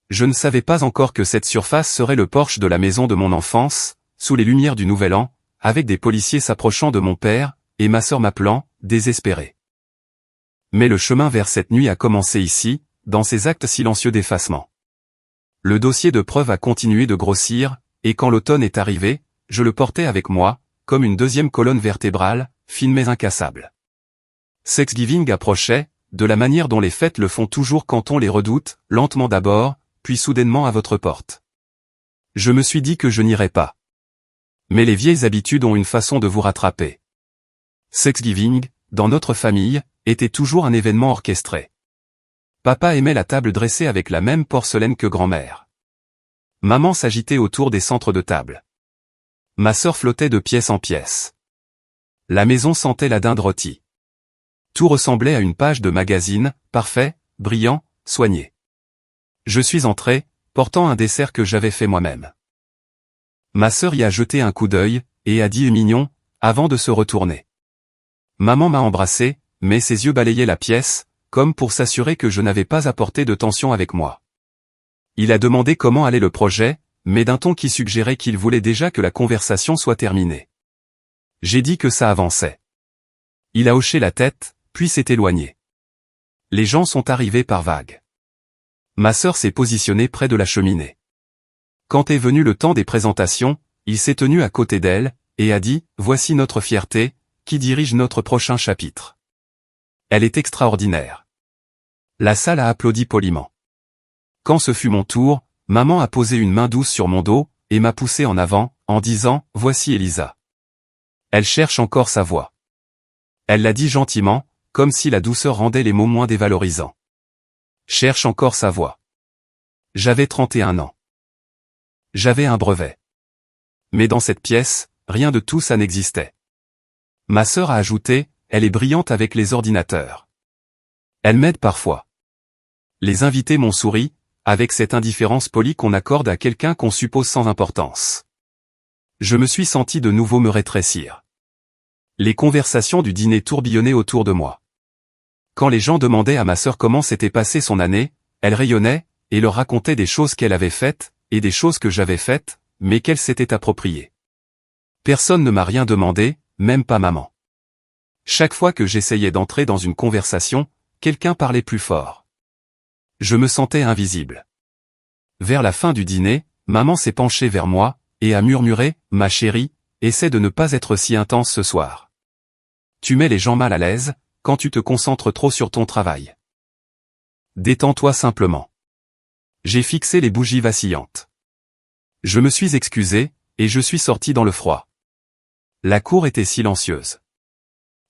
Je ne savais pas encore que cette surface serait le porche de la maison de mon enfance, sous les lumières du Nouvel An, avec des policiers s'approchant de mon père, et ma sœur m'appelant, désespérée. Mais le chemin vers cette nuit a commencé ici, dans ces actes silencieux d'effacement. Le dossier de preuve a continué de grossir, et quand l'automne est arrivé, je le portais avec moi, comme une deuxième colonne vertébrale, fine mais incassable. Thanksgiving approchait, de la manière dont les fêtes le font toujours quand on les redoute, lentement d'abord, puis soudainement à votre porte. Je me suis dit que je n'irais pas. Mais les vieilles habitudes ont une façon de vous rattraper. Thanksgiving, dans notre famille, était toujours un événement orchestré. Papa aimait la table dressée avec la même porcelaine que grand-mère. Maman s'agitait autour des centres de table. Ma sœur flottait de pièce en pièce. La maison sentait la dinde rôtie. Tout ressemblait à une page de magazine, parfait, brillant, soigné. Je suis entré, portant un dessert que j'avais fait moi-même. Ma sœur y a jeté un coup d'œil, et a dit « mignon », avant de se retourner. Maman m'a embrassé, mais ses yeux balayaient la pièce, comme pour s'assurer que je n'avais pas apporté de tension avec moi. Il a demandé comment allait le projet, mais d'un ton qui suggérait qu'il voulait déjà que la conversation soit terminée. J'ai dit que ça avançait. Il a hoché la tête, puis s'est éloigné. Les gens sont arrivés par vagues. Ma sœur s'est positionnée près de la cheminée. Quand est venu le temps des présentations, il s'est tenu à côté d'elle, et a dit, « Voici notre fierté, qui dirige notre prochain chapitre. » Elle est extraordinaire. La salle a applaudi poliment. Quand ce fut mon tour, maman a posé une main douce sur mon dos, et m'a poussé en avant, en disant, « Voici Elisa. » Elle cherche encore sa voix. Elle l'a dit gentiment, comme si la douceur rendait les mots moins dévalorisants. Cherche encore sa voix. J'avais 31 ans. J'avais un brevet. Mais dans cette pièce, rien de tout ça n'existait. Ma sœur a ajouté, elle est brillante avec les ordinateurs. Elle m'aide parfois. Les invités m'ont souri, avec cette indifférence polie qu'on accorde à quelqu'un qu'on suppose sans importance. Je me suis senti de nouveau me rétrécir. Les conversations du dîner tourbillonnaient autour de moi. Quand les gens demandaient à ma sœur comment s'était passée son année, elle rayonnait, et leur racontait des choses qu'elle avait faites, et des choses que j'avais faites, mais qu'elle s'était appropriées. Personne ne m'a rien demandé, même pas maman. Chaque fois que j'essayais d'entrer dans une conversation, quelqu'un parlait plus fort. Je me sentais invisible. Vers la fin du dîner, maman s'est penchée vers moi, et a murmuré, « Ma chérie, essaie de ne pas être si intense ce soir. Tu mets les gens mal à l'aise, quand tu te concentres trop sur ton travail. Détends-toi simplement. » J'ai fixé les bougies vacillantes. Je me suis excusé, et je suis sorti dans le froid. La cour était silencieuse.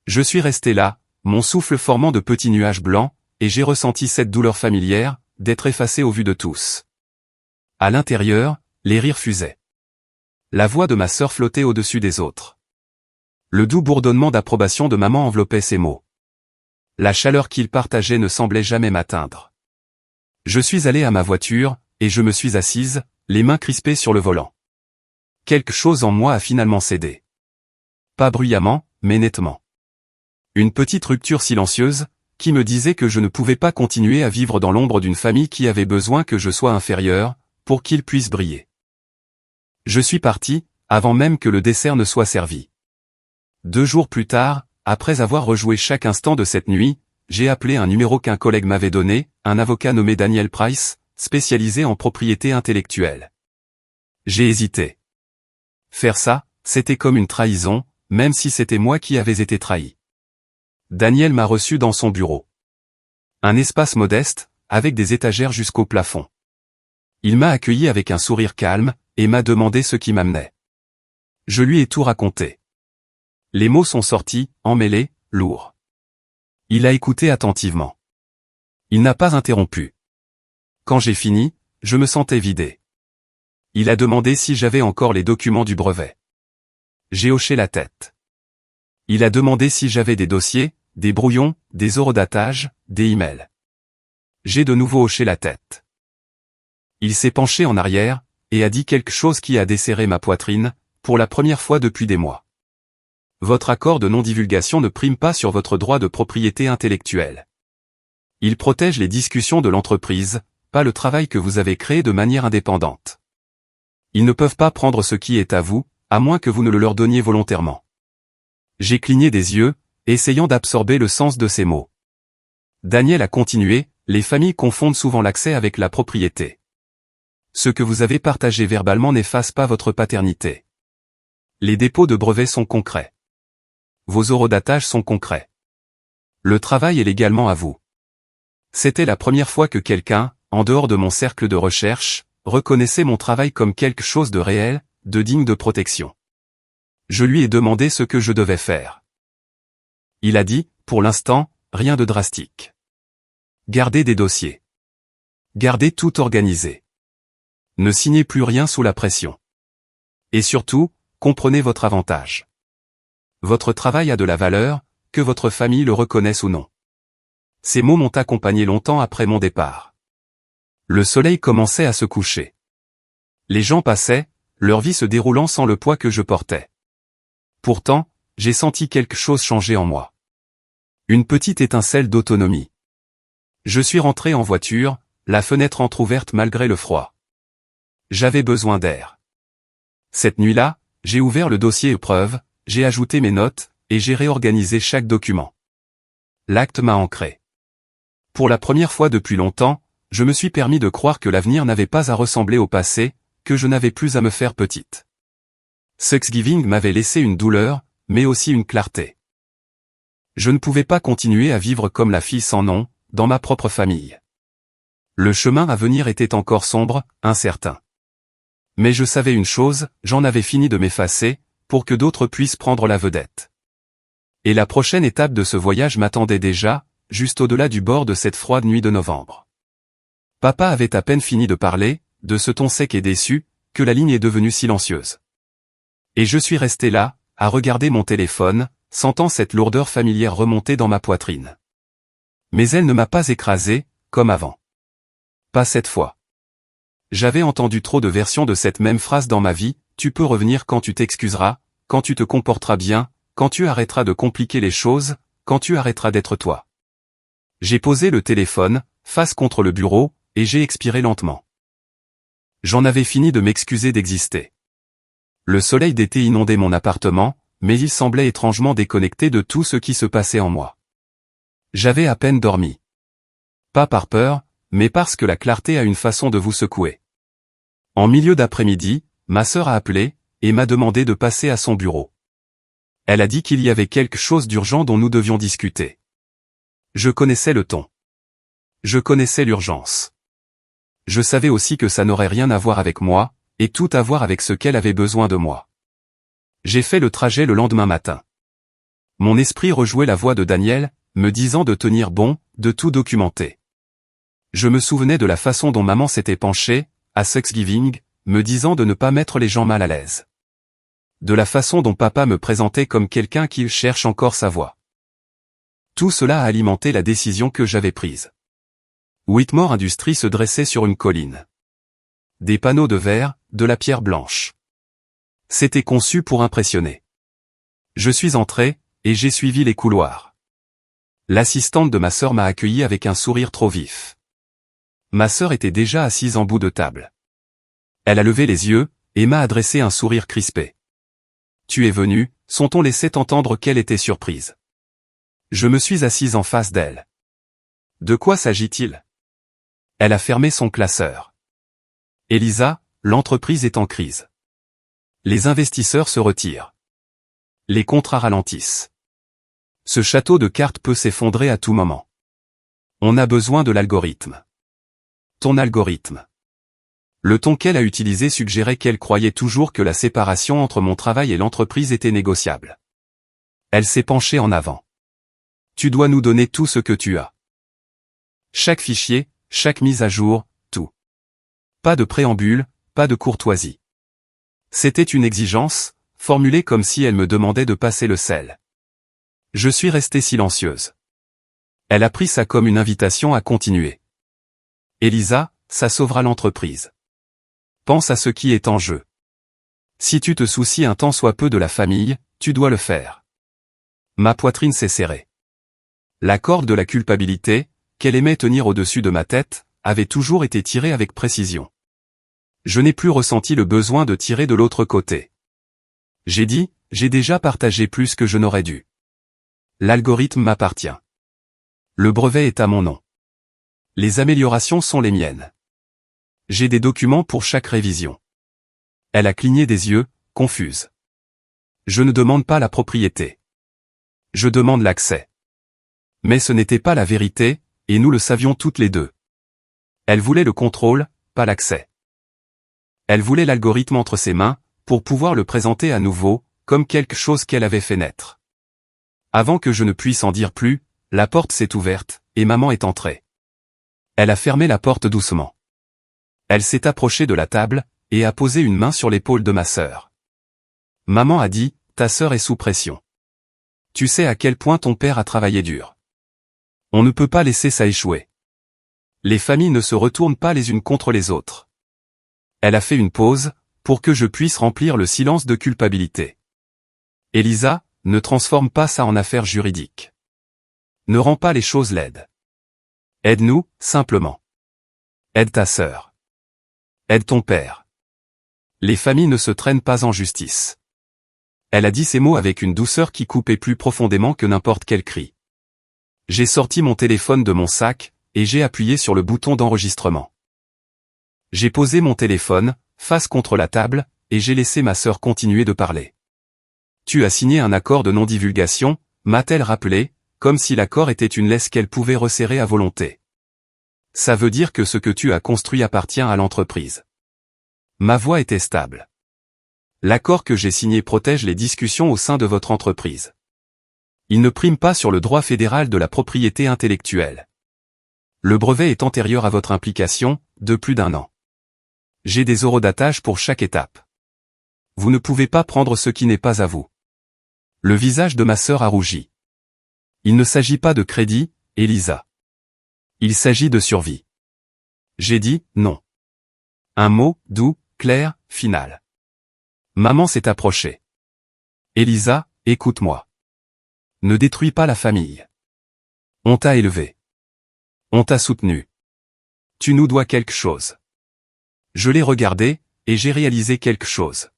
Je suis resté là, mon souffle formant de petits nuages blancs, et j'ai ressenti cette douleur familière, d'être effacé au vu de tous. À l'intérieur, les rires fusaient. La voix de ma sœur flottait au-dessus des autres. Le doux bourdonnement d'approbation de maman enveloppait ses mots. La chaleur qu'ils partageaient ne semblait jamais m'atteindre. Je suis allé à ma voiture, et je me suis assise, les mains crispées sur le volant. Quelque chose en moi a finalement cédé. Pas bruyamment, mais nettement. Une petite rupture silencieuse, qui me disait que je ne pouvais pas continuer à vivre dans l'ombre d'une famille qui avait besoin que je sois inférieur, pour qu'il puisse briller. Je suis parti, avant même que le dessert ne soit servi. 2 jours plus tard, après avoir rejoué chaque instant de cette nuit, j'ai appelé un numéro qu'un collègue m'avait donné, un avocat nommé Daniel Price, spécialisé en propriété intellectuelle. J'ai hésité. Faire ça, c'était comme une trahison, même si c'était moi qui avais été trahi. Daniel m'a reçu dans son bureau. Un espace modeste, avec des étagères jusqu'au plafond. Il m'a accueilli avec un sourire calme, et m'a demandé ce qui m'amenait. Je lui ai tout raconté. Les mots sont sortis, emmêlés, lourds. Il a écouté attentivement. Il n'a pas interrompu. Quand j'ai fini, je me sentais vidé. Il a demandé si j'avais encore les documents du brevet. J'ai hoché la tête. Il a demandé si j'avais des dossiers, des brouillons, des horodatages, des emails. J'ai de nouveau hoché la tête. Il s'est penché en arrière, et a dit quelque chose qui a desserré ma poitrine, pour la première fois depuis des mois. Votre accord de non-divulgation ne prime pas sur votre droit de propriété intellectuelle. Il protège les discussions de l'entreprise, pas le travail que vous avez créé de manière indépendante. Ils ne peuvent pas prendre ce qui est à vous, à moins que vous ne le leur donniez volontairement. J'ai cligné des yeux, essayant d'absorber le sens de ces mots. Daniel a continué, les familles confondent souvent l'accès avec la propriété. Ce que vous avez partagé verbalement n'efface pas votre paternité. Les dépôts de brevets sont concrets. Vos horodatages sont concrets. Le travail est légalement à vous. C'était la première fois que quelqu'un, en dehors de mon cercle de recherche, reconnaissait mon travail comme quelque chose de réel, de digne de protection. Je lui ai demandé ce que je devais faire. Il a dit, pour l'instant, rien de drastique. Gardez des dossiers. Gardez tout organisé. Ne signez plus rien sous la pression. Et surtout, comprenez votre avantage. Votre travail a de la valeur, que votre famille le reconnaisse ou non. Ces mots m'ont accompagné longtemps après mon départ. Le soleil commençait à se coucher. Les gens passaient, leur vie se déroulant sans le poids que je portais. Pourtant, j'ai senti quelque chose changer en moi. Une petite étincelle d'autonomie. Je suis rentré en voiture, la fenêtre entr'ouverte malgré le froid. J'avais besoin d'air. Cette nuit-là, j'ai ouvert le dossier épreuve, j'ai ajouté mes notes, et j'ai réorganisé chaque document. L'acte m'a ancré. Pour la première fois depuis longtemps, je me suis permis de croire que l'avenir n'avait pas à ressembler au passé, que je n'avais plus à me faire petite. Thanksgiving m'avait laissé une douleur, mais aussi une clarté. Je ne pouvais pas continuer à vivre comme la fille sans nom, dans ma propre famille. Le chemin à venir était encore sombre, incertain. Mais je savais une chose, j'en avais fini de m'effacer, pour que d'autres puissent prendre la vedette. Et la prochaine étape de ce voyage m'attendait déjà, juste au-delà du bord de cette froide nuit de novembre. Papa avait à peine fini de parler, de ce ton sec et déçu, que la ligne est devenue silencieuse. Et je suis resté là, à regarder mon téléphone, sentant cette lourdeur familière remonter dans ma poitrine. Mais elle ne m'a pas écrasé, comme avant. Pas cette fois. J'avais entendu trop de versions de cette même phrase dans ma vie, tu peux revenir quand tu t'excuseras, quand tu te comporteras bien, quand tu arrêteras de compliquer les choses, quand tu arrêteras d'être toi. J'ai posé le téléphone, face contre le bureau, et j'ai expiré lentement. J'en avais fini de m'excuser d'exister. Le soleil d'été inondait mon appartement, mais il semblait étrangement déconnecté de tout ce qui se passait en moi. J'avais à peine dormi. Pas par peur, mais parce que la clarté a une façon de vous secouer. En milieu d'après-midi, ma sœur a appelé, et m'a demandé de passer à son bureau. Elle a dit qu'il y avait quelque chose d'urgent dont nous devions discuter. Je connaissais le ton. Je connaissais l'urgence. Je savais aussi que ça n'aurait rien à voir avec moi, et tout à voir avec ce qu'elle avait besoin de moi. J'ai fait le trajet le lendemain matin. Mon esprit rejouait la voix de Daniel, me disant de tenir bon, de tout documenter. Je me souvenais de la façon dont maman s'était penchée, à Thanksgiving, me disant de ne pas mettre les gens mal à l'aise. De la façon dont papa me présentait comme quelqu'un qui cherche encore sa voie. Tout cela a alimenté la décision que j'avais prise. Whitmore Industries se dressait sur une colline. Des panneaux de verre, de la pierre blanche. C'était conçu pour impressionner. Je suis entré, et j'ai suivi les couloirs. L'assistante de ma sœur m'a accueilli avec un sourire trop vif. Ma sœur était déjà assise en bout de table. Elle a levé les yeux, et m'a adressé un sourire crispé. Tu es venu, son ton laissait entendre qu'elle était surprise. Je me suis assise en face d'elle. De quoi s'agit-il? Elle a fermé son classeur. Elisa, l'entreprise est en crise. Les investisseurs se retirent. Les contrats ralentissent. Ce château de cartes peut s'effondrer à tout moment. On a besoin de l'algorithme. Ton algorithme. Le ton qu'elle a utilisé suggérait qu'elle croyait toujours que la séparation entre mon travail et l'entreprise était négociable. Elle s'est penchée en avant. Tu dois nous donner tout ce que tu as. Chaque fichier, chaque mise à jour, tout. Pas de préambule, pas de courtoisie. C'était une exigence, formulée comme si elle me demandait de passer le sel. Je suis resté silencieuse. Elle a pris ça comme une invitation à continuer. Elisa, ça sauvera l'entreprise. Pense à ce qui est en jeu. Si tu te soucies un tant soit peu de la famille, tu dois le faire. Ma poitrine s'est serrée. La corde de la culpabilité, qu'elle aimait tenir au-dessus de ma tête, avait toujours été tirée avec précision. Je n'ai plus ressenti le besoin de tirer de l'autre côté. J'ai dit, j'ai déjà partagé plus que je n'aurais dû. L'algorithme m'appartient. Le brevet est à mon nom. Les améliorations sont les miennes. J'ai des documents pour chaque révision. Elle a cligné des yeux, confuse. Je ne demande pas la propriété. Je demande l'accès. Mais ce n'était pas la vérité, et nous le savions toutes les deux. Elle voulait le contrôle, pas l'accès. Elle voulait l'algorithme entre ses mains, pour pouvoir le présenter à nouveau, comme quelque chose qu'elle avait fait naître. Avant que je ne puisse en dire plus, la porte s'est ouverte, et maman est entrée. Elle a fermé la porte doucement. Elle s'est approchée de la table, et a posé une main sur l'épaule de ma sœur. Maman a dit, ta sœur est sous pression. Tu sais à quel point ton père a travaillé dur. On ne peut pas laisser ça échouer. Les familles ne se retournent pas les unes contre les autres. Elle a fait une pause, pour que je puisse remplir le silence de culpabilité. Elisa, ne transforme pas ça en affaire juridique. Ne rends pas les choses laides. Aide-nous, simplement. Aide ta sœur. Aide ton père. Les familles ne se traînent pas en justice. Elle a dit ces mots avec une douceur qui coupait plus profondément que n'importe quel cri. J'ai sorti mon téléphone de mon sac, et j'ai appuyé sur le bouton d'enregistrement. J'ai posé mon téléphone, face contre la table, et j'ai laissé ma sœur continuer de parler. Tu as signé un accord de non-divulgation, m'a-t-elle rappelé, comme si l'accord était une laisse qu'elle pouvait resserrer à volonté. Ça veut dire que ce que tu as construit appartient à l'entreprise. Ma voix était stable. L'accord que j'ai signé protège les discussions au sein de votre entreprise. Il ne prime pas sur le droit fédéral de la propriété intellectuelle. Le brevet est antérieur à votre implication, de plus d'1 an. J'ai des horodatage pour chaque étape. Vous ne pouvez pas prendre ce qui n'est pas à vous. Le visage de ma sœur a rougi. Il ne s'agit pas de crédit, Elisa. Il s'agit de survie. J'ai dit non. Un mot, doux, clair, final. Maman s'est approchée. Elisa, écoute-moi. Ne détruis pas la famille. On t'a élevé. On t'a soutenu. Tu nous dois quelque chose. Je l'ai regardé, et j'ai réalisé quelque chose.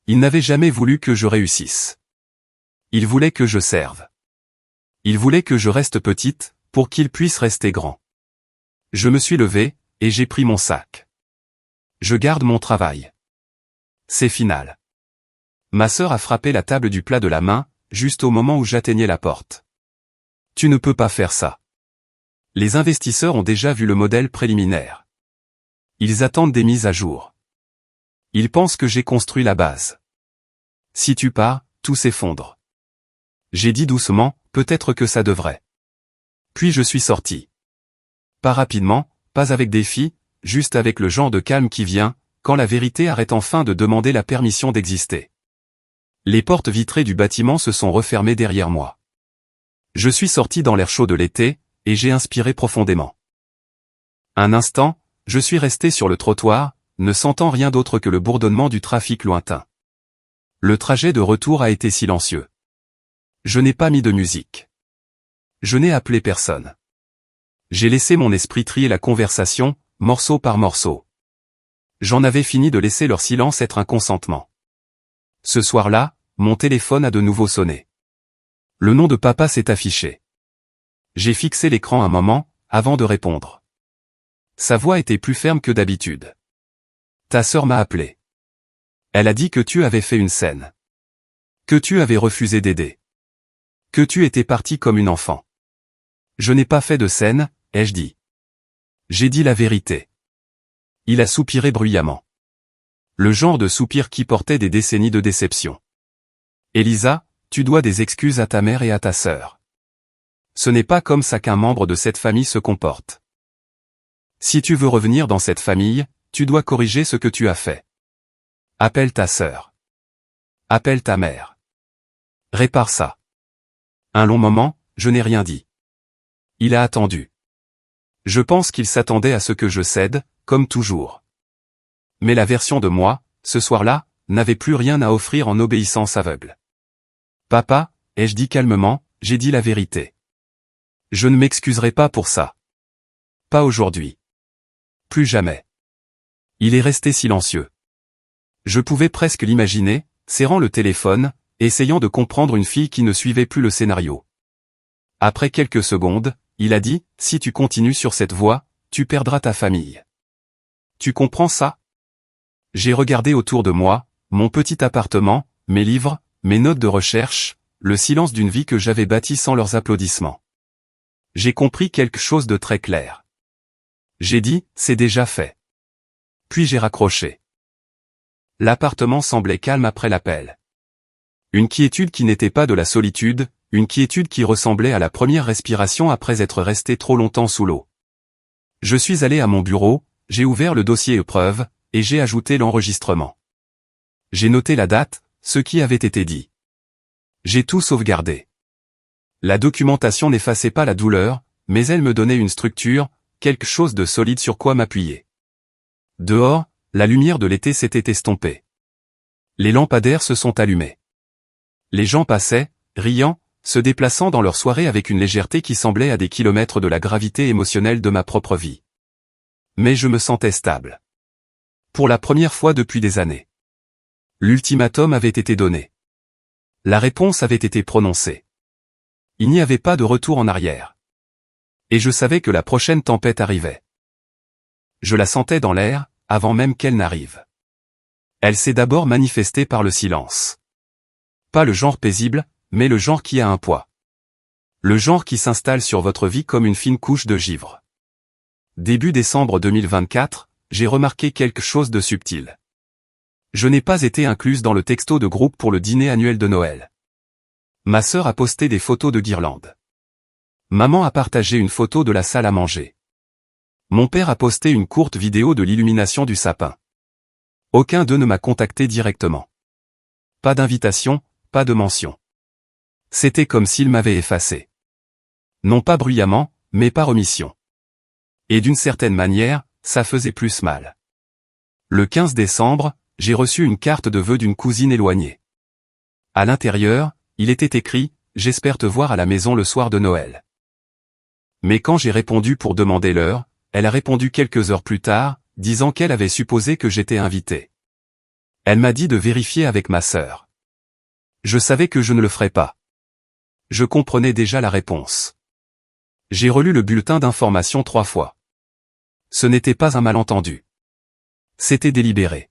Il n'avait jamais voulu que je réussisse. Il voulait que je serve. Il voulait que je reste petite, pour qu'il puisse rester grand. Je me suis levé, et j'ai pris mon sac. Je garde mon travail. C'est final. Ma sœur a frappé la table du plat de la main, juste au moment où j'atteignais la porte. Tu ne peux pas faire ça. Les investisseurs ont déjà vu le modèle préliminaire. Ils attendent des mises à jour. Ils pensent que j'ai construit la base. Si tu pars, tout s'effondre. J'ai dit doucement, peut-être que ça devrait. Puis je suis sorti. Pas rapidement, pas avec défi, juste avec le genre de calme qui vient, quand la vérité arrête enfin de demander la permission d'exister. Les portes vitrées du bâtiment se sont refermées derrière moi. Je suis sorti dans l'air chaud de l'été, et j'ai inspiré profondément. Un instant, je suis resté sur le trottoir, ne sentant rien d'autre que le bourdonnement du trafic lointain. Le trajet de retour a été silencieux. Je n'ai pas mis de musique. Je n'ai appelé personne. J'ai laissé mon esprit trier la conversation, morceau par morceau. J'en avais fini de laisser leur silence être un consentement. Ce soir-là, mon téléphone a de nouveau sonné. Le nom de papa s'est affiché. J'ai fixé l'écran un moment, avant de répondre. Sa voix était plus ferme que d'habitude. Ta sœur m'a appelé. Elle a dit que tu avais fait une scène. Que tu avais refusé d'aider. Que tu étais parti comme une enfant. Je n'ai pas fait de scène, ai-je dit. J'ai dit la vérité. Il a soupiré bruyamment. Le genre de soupir qui portait des décennies de déception. Elisa, tu dois des excuses à ta mère et à ta sœur. Ce n'est pas comme ça qu'un membre de cette famille se comporte. Si tu veux revenir dans cette famille, tu dois corriger ce que tu as fait. Appelle ta sœur. Appelle ta mère. Répare ça. Un long moment, je n'ai rien dit. Il a attendu. Je pense qu'il s'attendait à ce que je cède, comme toujours. Mais la version de moi, ce soir-là, n'avait plus rien à offrir en obéissance aveugle. Papa, ai-je dit calmement, j'ai dit la vérité. Je ne m'excuserai pas pour ça. Pas aujourd'hui. Plus jamais. Il est resté silencieux. Je pouvais presque l'imaginer, serrant le téléphone, essayant de comprendre une fille qui ne suivait plus le scénario. Après quelques secondes, il a dit, si tu continues sur cette voie, tu perdras ta famille. Tu comprends ça? J'ai regardé autour de moi, mon petit appartement, mes livres, mes notes de recherche, le silence d'une vie que j'avais bâtie sans leurs applaudissements. J'ai compris quelque chose de très clair. J'ai dit, c'est déjà fait. Puis j'ai raccroché. L'appartement semblait calme après l'appel. Une quiétude qui n'était pas de la solitude, une quiétude qui ressemblait à la première respiration après être resté trop longtemps sous l'eau. Je suis allé à mon bureau, j'ai ouvert le dossier épreuve, et j'ai ajouté l'enregistrement. J'ai noté la date, ce qui avait été dit. J'ai tout sauvegardé. La documentation n'effaçait pas la douleur, mais elle me donnait une structure, quelque chose de solide sur quoi m'appuyer. Dehors, la lumière de l'été s'était estompée. Les lampadaires se sont allumés. Les gens passaient, riant, se déplaçant dans leur soirée avec une légèreté qui semblait à des kilomètres de la gravité émotionnelle de ma propre vie. Mais je me sentais stable. Pour la première fois depuis des années. L'ultimatum avait été donné. La réponse avait été prononcée. Il n'y avait pas de retour en arrière. Et je savais que la prochaine tempête arrivait. Je la sentais dans l'air, avant même qu'elle n'arrive. Elle s'est d'abord manifestée par le silence. Pas le genre paisible, mais le genre qui a un poids. Le genre qui s'installe sur votre vie comme une fine couche de givre. Début décembre 2024, j'ai remarqué quelque chose de subtil. Je n'ai pas été incluse dans le texto de groupe pour le dîner annuel de Noël. Ma sœur a posté des photos de guirlandes. Maman a partagé une photo de la salle à manger. Mon père a posté une courte vidéo de l'illumination du sapin. Aucun d'eux ne m'a contacté directement. Pas d'invitation, pas de mention. C'était comme s'ils m'avaient effacé. Non pas bruyamment, mais par omission. Et d'une certaine manière, ça faisait plus mal. Le 15 décembre, j'ai reçu une carte de vœux d'une cousine éloignée. À l'intérieur, il était écrit « J'espère te voir à la maison le soir de Noël ». Mais quand j'ai répondu pour demander l'heure, elle a répondu quelques heures plus tard, disant qu'elle avait supposé que j'étais invité. Elle m'a dit de vérifier avec ma sœur. Je savais que je ne le ferais pas. Je comprenais déjà la réponse. J'ai relu le bulletin d'information 3 fois. Ce n'était pas un malentendu. C'était délibéré.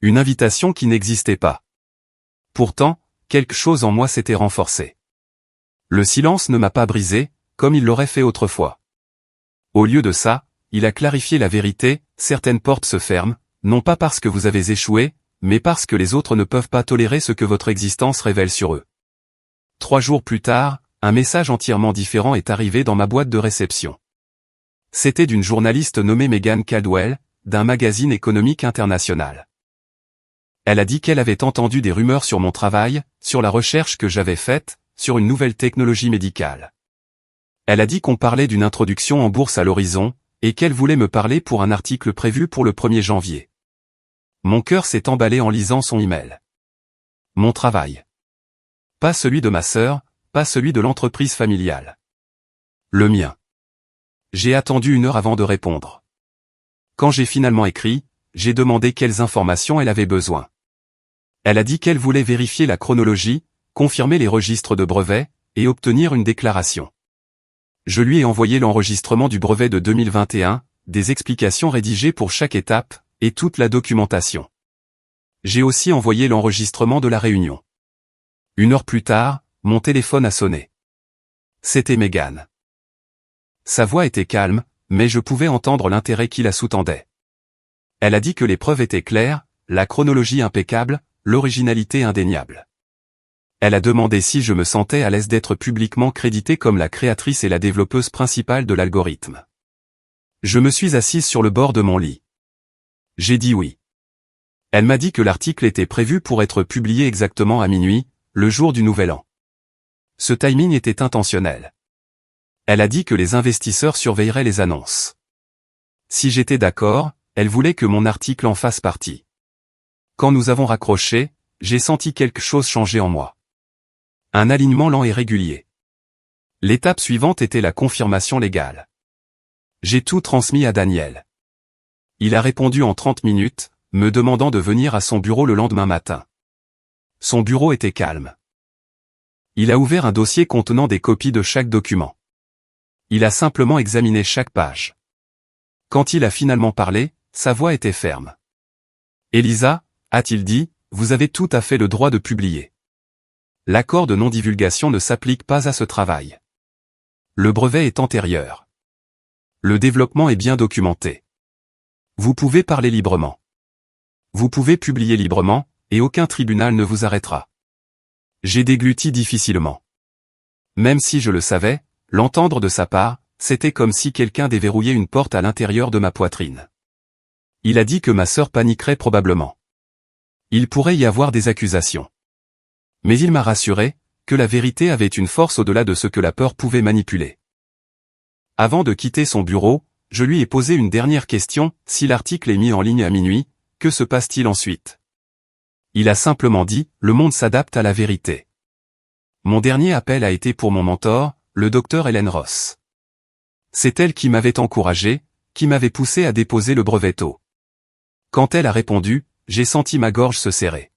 Une invitation qui n'existait pas. Pourtant, quelque chose en moi s'était renforcé. Le silence ne m'a pas brisé, comme il l'aurait fait autrefois. Au lieu de ça, il a clarifié la vérité, certaines portes se ferment, non pas parce que vous avez échoué, mais parce que les autres ne peuvent pas tolérer ce que votre existence révèle sur eux. 3 jours plus tard, un message entièrement différent est arrivé dans ma boîte de réception. C'était d'une journaliste nommée Megan Caldwell, d'un magazine économique international. Elle a dit qu'elle avait entendu des rumeurs sur mon travail, sur la recherche que j'avais faite, sur une nouvelle technologie médicale. Elle a dit qu'on parlait d'une introduction en bourse à l'horizon, et qu'elle voulait me parler pour un article prévu pour le 1er janvier. Mon cœur s'est emballé en lisant son email. Mon travail. Pas celui de ma sœur, pas celui de l'entreprise familiale. Le mien. J'ai attendu 1 heure avant de répondre. Quand j'ai finalement écrit, j'ai demandé quelles informations elle avait besoin. Elle a dit qu'elle voulait vérifier la chronologie, confirmer les registres de brevets, et obtenir une déclaration. Je lui ai envoyé l'enregistrement du brevet de 2021, des explications rédigées pour chaque étape, et toute la documentation. J'ai aussi envoyé l'enregistrement de la réunion. 1 heure plus tard, mon téléphone a sonné. C'était Megan. Sa voix était calme, mais je pouvais entendre l'intérêt qui la sous-tendait. Elle a dit que les preuves étaient claires, la chronologie impeccable, l'originalité indéniable. Elle a demandé si je me sentais à l'aise d'être publiquement créditée comme la créatrice et la développeuse principale de l'algorithme. Je me suis assise sur le bord de mon lit. J'ai dit oui. Elle m'a dit que l'article était prévu pour être publié exactement à minuit, le jour du Nouvel An. Ce timing était intentionnel. Elle a dit que les investisseurs surveilleraient les annonces. Si j'étais d'accord, elle voulait que mon article en fasse partie. Quand nous avons raccroché, j'ai senti quelque chose changer en moi. Un alignement lent et régulier. L'étape suivante était la confirmation légale. J'ai tout transmis à Daniel. Il a répondu en 30 minutes, me demandant de venir à son bureau le lendemain matin. Son bureau était calme. Il a ouvert un dossier contenant des copies de chaque document. Il a simplement examiné chaque page. Quand il a finalement parlé, sa voix était ferme. Elisa, a-t-il dit, vous avez tout à fait le droit de publier. L'accord de non-divulgation ne s'applique pas à ce travail. Le brevet est antérieur. Le développement est bien documenté. Vous pouvez parler librement. Vous pouvez publier librement, et aucun tribunal ne vous arrêtera. J'ai dégluti difficilement. Même si je le savais, l'entendre de sa part, c'était comme si quelqu'un déverrouillait une porte à l'intérieur de ma poitrine. Il a dit que ma sœur paniquerait probablement. Il pourrait y avoir des accusations. Mais il m'a rassuré, que la vérité avait une force au-delà de ce que la peur pouvait manipuler. Avant de quitter son bureau, je lui ai posé une dernière question, si l'article est mis en ligne à minuit, que se passe-t-il ensuite? Il a simplement dit, le monde s'adapte à la vérité. Mon dernier appel a été pour mon mentor, le docteur Helen Ross. C'est elle qui m'avait encouragé, qui m'avait poussé à déposer le brevet tôt. Quand elle a répondu, j'ai senti ma gorge se serrer.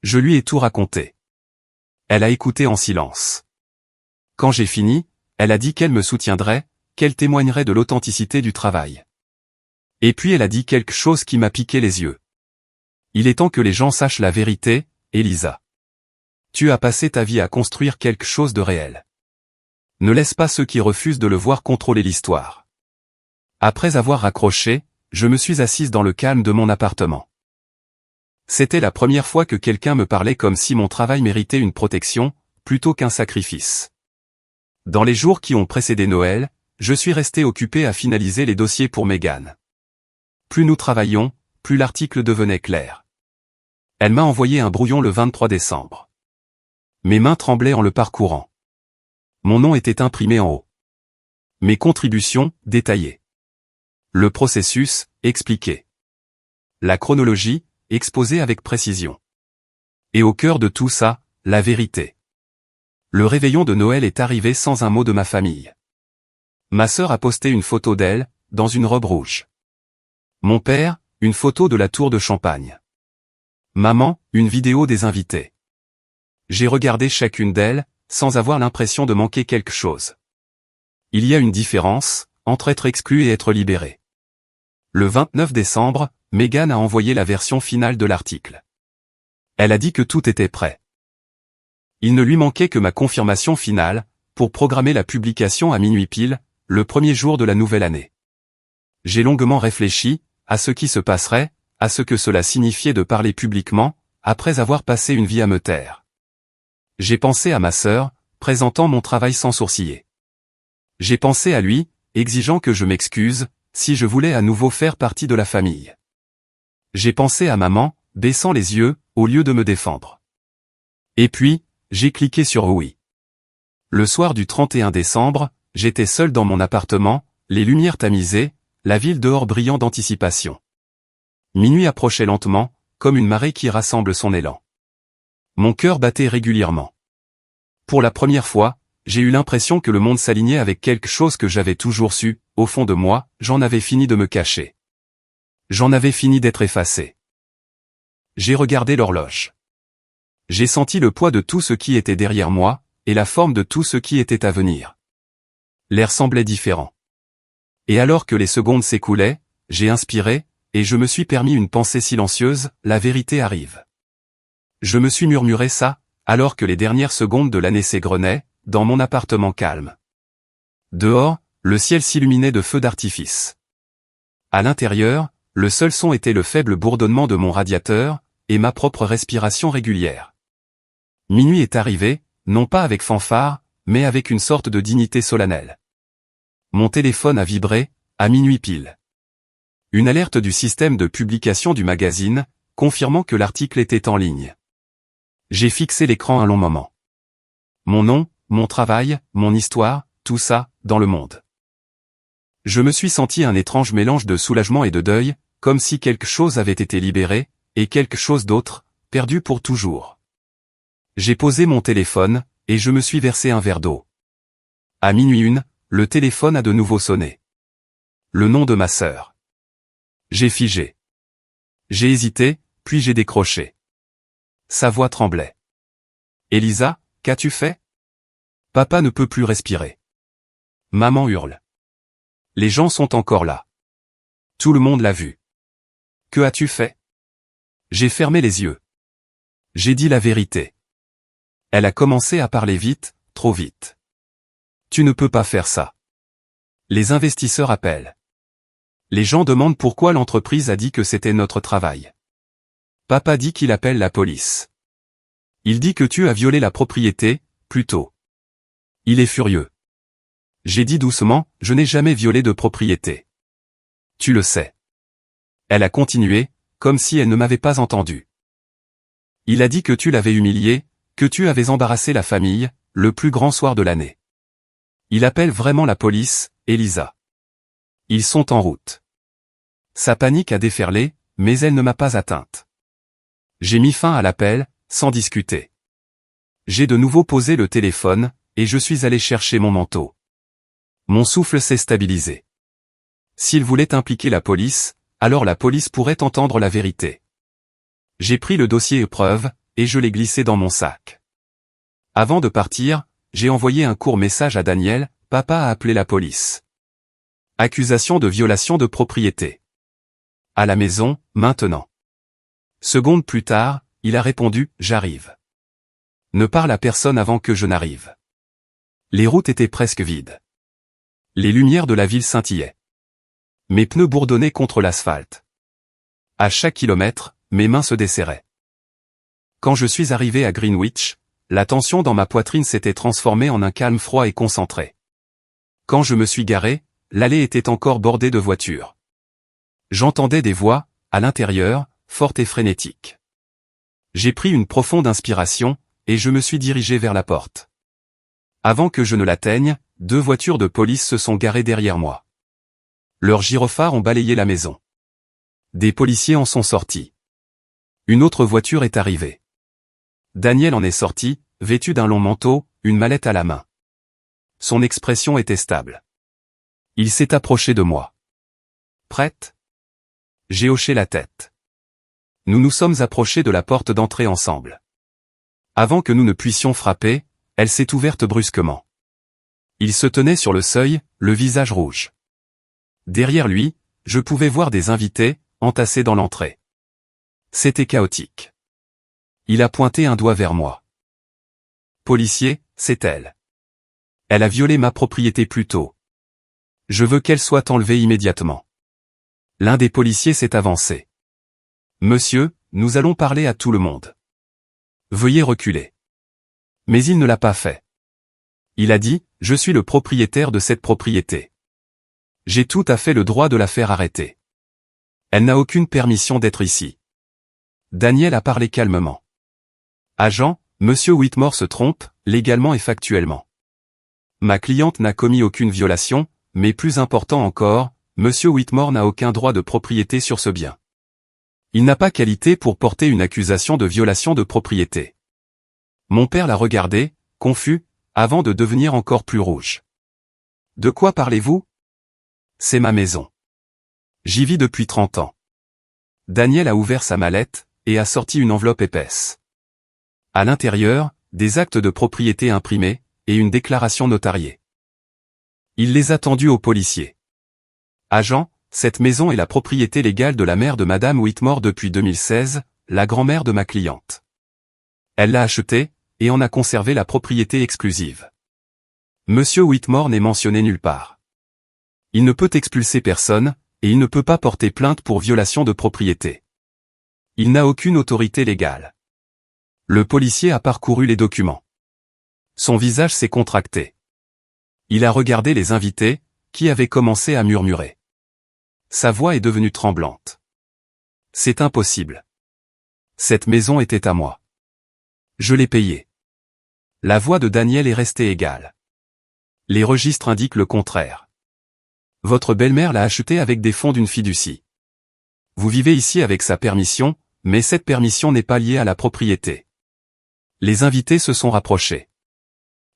Je lui ai tout raconté. Elle a écouté en silence. Quand j'ai fini, Elle a dit qu'elle me soutiendrait, qu'elle témoignerait de l'authenticité du travail. Et puis elle a dit quelque chose qui m'a piqué les yeux. Il est temps que les gens sachent la vérité, Elisa. Tu as passé ta vie à construire quelque chose de réel. Ne laisse pas ceux qui refusent de le voir contrôler l'histoire. Après avoir raccroché, je me suis assise dans le calme de mon appartement. C'était la première fois que quelqu'un me parlait comme si mon travail méritait une protection, plutôt qu'un sacrifice. Dans les jours qui ont précédé Noël, je suis resté occupé à finaliser les dossiers pour Megan. Plus nous travaillions, plus l'article devenait clair. Elle m'a envoyé un brouillon le 23 décembre. Mes mains tremblaient en le parcourant. Mon nom était imprimé en haut. Mes contributions, détaillées. Le processus, expliqué. La chronologie, exposée avec précision. Et au cœur de tout ça, la vérité. Le réveillon de Noël est arrivé sans un mot de ma famille. Ma sœur a posté une photo d'elle, dans une robe rouge. Mon père, une photo de la tour de Champagne. Maman, une vidéo des invités. J'ai regardé chacune d'elles, sans avoir l'impression de manquer quelque chose. Il y a une différence, entre être exclu et être libéré. Le 29 décembre, Megan a envoyé la version finale de l'article. Elle a dit que tout était prêt. Il ne lui manquait que ma confirmation finale, pour programmer la publication à minuit pile, le premier jour de la nouvelle année. J'ai longuement réfléchi, à ce qui se passerait, à ce que cela signifiait de parler publiquement, après avoir passé une vie à me taire. J'ai pensé à ma sœur, présentant mon travail sans sourciller. J'ai pensé à lui, exigeant que je m'excuse, si je voulais à nouveau faire partie de la famille. J'ai pensé à maman, baissant les yeux, au lieu de me défendre. Et puis, j'ai cliqué sur oui. Le soir du 31 décembre, j'étais seul dans mon appartement, les lumières tamisées, la ville dehors brillant d'anticipation. Minuit approchait lentement, comme une marée qui rassemble son élan. Mon cœur battait régulièrement. Pour la première fois, j'ai eu l'impression que le monde s'alignait avec quelque chose que j'avais toujours su, au fond de moi, j'en avais fini de me cacher. J'en avais fini d'être effacé. J'ai regardé l'horloge. J'ai senti le poids de tout ce qui était derrière moi, et la forme de tout ce qui était à venir. L'air semblait différent. Et alors que les secondes s'écoulaient, j'ai inspiré, et je me suis permis une pensée silencieuse, la vérité arrive. Je me suis murmuré ça, alors que les dernières secondes de l'année s'égrenaient, dans mon appartement calme. Dehors, le ciel s'illuminait de feux d'artifice. À l'intérieur, le seul son était le faible bourdonnement de mon radiateur, et ma propre respiration régulière. Minuit est arrivé, non pas avec fanfare, mais avec une sorte de dignité solennelle. Mon téléphone a vibré, à minuit pile. Une alerte du système de publication du magazine, confirmant que l'article était en ligne. J'ai fixé l'écran un long moment. Mon nom, mon travail, mon histoire, tout ça, dans le monde. Je me suis senti un étrange mélange de soulagement et de deuil, comme si quelque chose avait été libéré, et quelque chose d'autre, perdu pour toujours. J'ai posé mon téléphone, et je me suis versé un verre d'eau. À minuit une, le téléphone a de nouveau sonné. Le nom de ma sœur. J'ai figé. J'ai hésité, puis j'ai décroché. Sa voix tremblait. « Elisa, qu'as-tu fait ? Papa ne peut plus respirer. » Maman hurle. Les gens sont encore là. Tout le monde l'a vu. Que as-tu fait ? J'ai fermé les yeux. J'ai dit la vérité. Elle a commencé à parler vite, trop vite. Tu ne peux pas faire ça. Les investisseurs appellent. Les gens demandent pourquoi l'entreprise a dit que c'était notre travail. Papa dit qu'il appelle la police. Il dit que tu as violé la propriété, plutôt. Il est furieux. J'ai dit doucement, je n'ai jamais violé de propriété. Tu le sais. Elle a continué, comme si elle ne m'avait pas entendu. Il a dit que tu l'avais humilié, que tu avais embarrassé la famille, le plus grand soir de l'année. Il appelle vraiment la police, Elisa. Ils sont en route. Sa panique a déferlé, mais elle ne m'a pas atteinte. J'ai mis fin à l'appel, sans discuter. J'ai de nouveau posé le téléphone, et je suis allé chercher mon manteau. Mon souffle s'est stabilisé. S'il voulait impliquer la police, alors la police pourrait entendre la vérité. J'ai pris le dossier épreuve, et je l'ai glissé dans mon sac. Avant de partir, j'ai envoyé un court message à Daniel, papa a appelé la police. Accusation de violation de propriété. À la maison, maintenant. Seconde plus tard, il a répondu, j'arrive. Ne parle à personne avant que je n'arrive. Les routes étaient presque vides. Les lumières de la ville scintillaient. Mes pneus bourdonnaient contre l'asphalte. À chaque kilomètre, mes mains se desserraient. Quand je suis arrivé à Greenwich, la tension dans ma poitrine s'était transformée en un calme froid et concentré. Quand je me suis garé, l'allée était encore bordée de voitures. J'entendais des voix, à l'intérieur, fortes et frénétiques. J'ai pris une profonde inspiration, et je me suis dirigé vers la porte. Avant que je ne l'atteigne, 2 voitures de police se sont garées derrière moi. Leurs gyrophares ont balayé la maison. Des policiers en sont sortis. Une autre voiture est arrivée. Daniel en est sorti, vêtu d'un long manteau, une mallette à la main. Son expression était stable. Il s'est approché de moi. Prête ? J'ai hoché la tête. Nous nous sommes approchés de la porte d'entrée ensemble. Avant que nous ne puissions frapper, elle s'est ouverte brusquement. Il se tenait sur le seuil, le visage rouge. Derrière lui, je pouvais voir des invités, entassés dans l'entrée. C'était chaotique. Il a pointé un doigt vers moi. Policier, c'est elle. Elle a violé ma propriété plus tôt. Je veux qu'elle soit enlevée immédiatement. L'un des policiers s'est avancé. Monsieur, nous allons parler à tout le monde. Veuillez reculer. Mais il ne l'a pas fait. Il a dit, je suis le propriétaire de cette propriété. J'ai tout à fait le droit de la faire arrêter. Elle n'a aucune permission d'être ici. Daniel a parlé calmement. Agent, Monsieur Whitmore se trompe, légalement et factuellement. Ma cliente n'a commis aucune violation, mais plus important encore, Monsieur Whitmore n'a aucun droit de propriété sur ce bien. Il n'a pas qualité pour porter une accusation de violation de propriété. Mon père l'a regardé, confus, avant de devenir encore plus rouge. De quoi parlez-vous ? C'est ma maison. J'y vis depuis 30 ans. Daniel a ouvert sa mallette, et a sorti une enveloppe épaisse. À l'intérieur, des actes de propriété imprimés, et une déclaration notariée. Il les a tendus aux policiers. Agent, cette maison est la propriété légale de la mère de Madame Whitmore depuis 2016, la grand-mère de ma cliente. Elle l'a achetée, et en a conservé la propriété exclusive. Monsieur Whitmore n'est mentionné nulle part. Il ne peut expulser personne, et il ne peut pas porter plainte pour violation de propriété. Il n'a aucune autorité légale. Le policier a parcouru les documents. Son visage s'est contracté. Il a regardé les invités, qui avaient commencé à murmurer. Sa voix est devenue tremblante. C'est impossible. Cette maison était à moi. Je l'ai payée. La voix de Daniel est restée égale. Les registres indiquent le contraire. Votre belle-mère l'a achetée avec des fonds d'une fiducie. Vous vivez ici avec sa permission, mais cette permission n'est pas liée à la propriété. Les invités se sont rapprochés.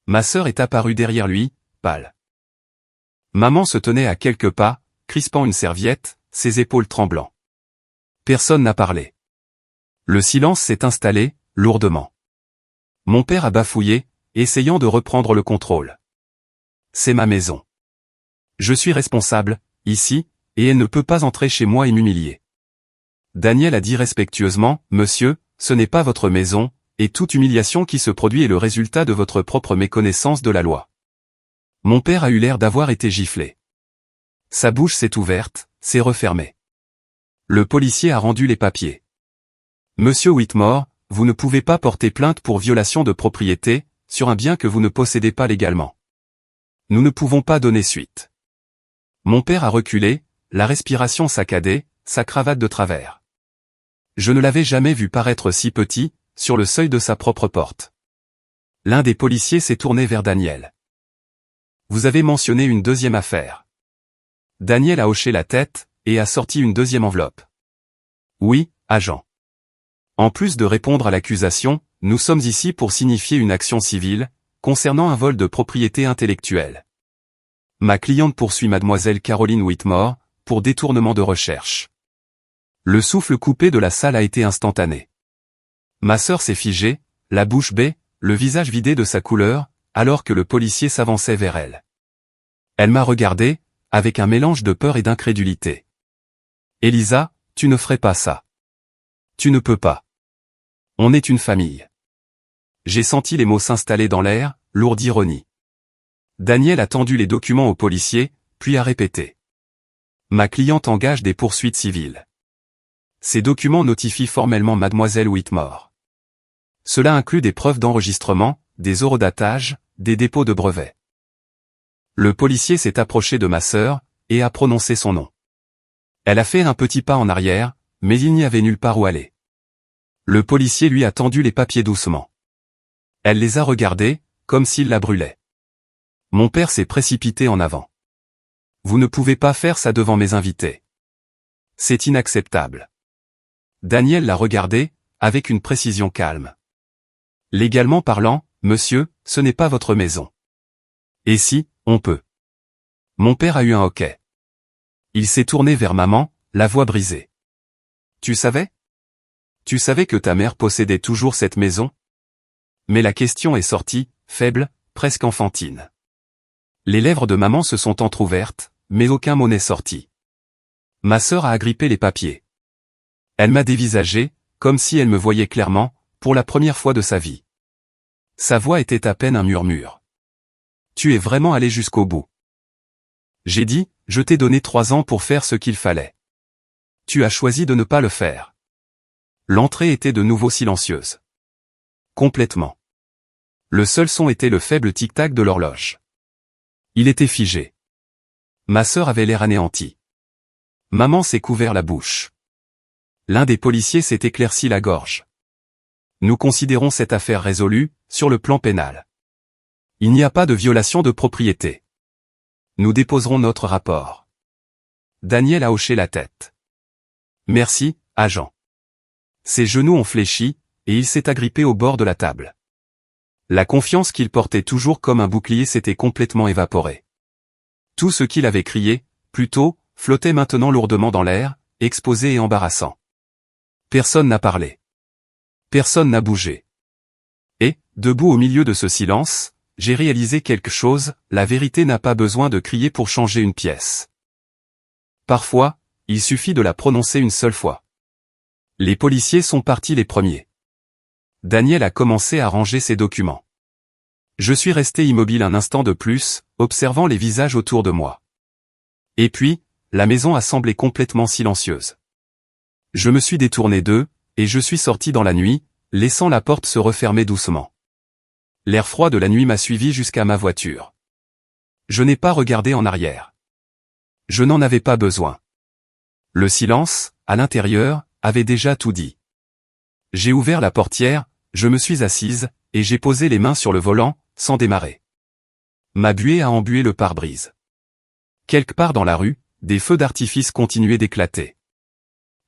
Ma sœur est apparue derrière lui, pâle. Maman se tenait à quelques pas, crispant une serviette, ses épaules tremblant. Personne n'a parlé. Le silence s'est installé, lourdement. Mon père a bafouillé, essayant de reprendre le contrôle. C'est ma maison. Je suis responsable, ici, et elle ne peut pas entrer chez moi et m'humilier. Daniel a dit respectueusement, Monsieur, ce n'est pas votre maison, et toute humiliation qui se produit est le résultat de votre propre méconnaissance de la loi. Mon père a eu l'air d'avoir été giflé. Sa bouche s'est ouverte, s'est refermée. Le policier a rendu les papiers. Monsieur Whitmore, vous ne pouvez pas porter plainte pour violation de propriété, sur un bien que vous ne possédez pas légalement. Nous ne pouvons pas donner suite. Mon père a reculé, la respiration saccadée, sa cravate de travers. Je ne l'avais jamais vu paraître si petit, sur le seuil de sa propre porte. L'un des policiers s'est tourné vers Daniel. Vous avez mentionné une deuxième affaire. Daniel a hoché la tête, et a sorti une deuxième enveloppe. Oui, agent. En plus de répondre à l'accusation, nous sommes ici pour signifier une action civile, concernant un vol de propriété intellectuelle. Ma cliente poursuit mademoiselle Caroline Whitmore, pour détournement de recherche. Le souffle coupé de la salle a été instantané. Ma sœur s'est figée, la bouche bée, le visage vidé de sa couleur, alors que le policier s'avançait vers elle. Elle m'a regardé, avec un mélange de peur et d'incrédulité. Elisa, tu ne ferais pas ça. Tu ne peux pas. On est une famille. J'ai senti les mots s'installer dans l'air, lourd d'ironie. Daniel a tendu les documents au policier, puis a répété. Ma cliente engage des poursuites civiles. Ces documents notifient formellement Mademoiselle Whitmore. Cela inclut des preuves d'enregistrement, des horodatage, des dépôts de brevets. Le policier s'est approché de ma sœur, et a prononcé son nom. Elle a fait un petit pas en arrière, mais il n'y avait nulle part où aller. Le policier lui a tendu les papiers doucement. Elle les a regardés, comme s'il la brûlait. Mon père s'est précipité en avant. Vous ne pouvez pas faire ça devant mes invités. C'est inacceptable. Daniel l'a regardé, avec une précision calme. Légalement parlant, monsieur, ce n'est pas votre maison. Et si, on peut. Mon père a eu un hoquet. Il s'est tourné vers maman, la voix brisée. Tu savais? Tu savais que ta mère possédait toujours cette maison? Mais la question est sortie, faible, presque enfantine. Les lèvres de maman se sont entr'ouvertes, mais aucun mot n'est sorti. Ma sœur a agrippé les papiers. Elle m'a dévisagé, comme si elle me voyait clairement, pour la première fois de sa vie. Sa voix était à peine un murmure. Tu es vraiment allé jusqu'au bout. J'ai dit, je t'ai donné 3 ans pour faire ce qu'il fallait. Tu as choisi de ne pas le faire. L'entrée était de nouveau silencieuse. Complètement. Le seul son était le faible tic-tac de l'horloge. Il était figé. Ma sœur avait l'air anéantie. Maman s'est couvert la bouche. L'un des policiers s'est éclairci la gorge. Nous considérons cette affaire résolue, sur le plan pénal. Il n'y a pas de violation de propriété. Nous déposerons notre rapport. Daniel a hoché la tête. Merci, agent. Ses genoux ont fléchi, et il s'est agrippé au bord de la table. La confiance qu'il portait toujours comme un bouclier s'était complètement évaporée. Tout ce qu'il avait crié, plus tôt, flottait maintenant lourdement dans l'air, exposé et embarrassant. Personne n'a parlé. Personne n'a bougé. Et, debout au milieu de ce silence, j'ai réalisé quelque chose, la vérité n'a pas besoin de crier pour changer une pièce. Parfois, il suffit de la prononcer une seule fois. Les policiers sont partis les premiers. Daniel a commencé à ranger ses documents. Je suis resté immobile un instant de plus, observant les visages autour de moi. Et puis, la maison a semblé complètement silencieuse. Je me suis détourné d'eux, et je suis sorti dans la nuit, laissant la porte se refermer doucement. L'air froid de la nuit m'a suivi jusqu'à ma voiture. Je n'ai pas regardé en arrière. Je n'en avais pas besoin. Le silence, à l'intérieur, avait déjà tout dit. J'ai ouvert la portière, je me suis assise, et j'ai posé les mains sur le volant, sans démarrer. Ma buée a embué le pare-brise. Quelque part dans la rue, des feux d'artifice continuaient d'éclater.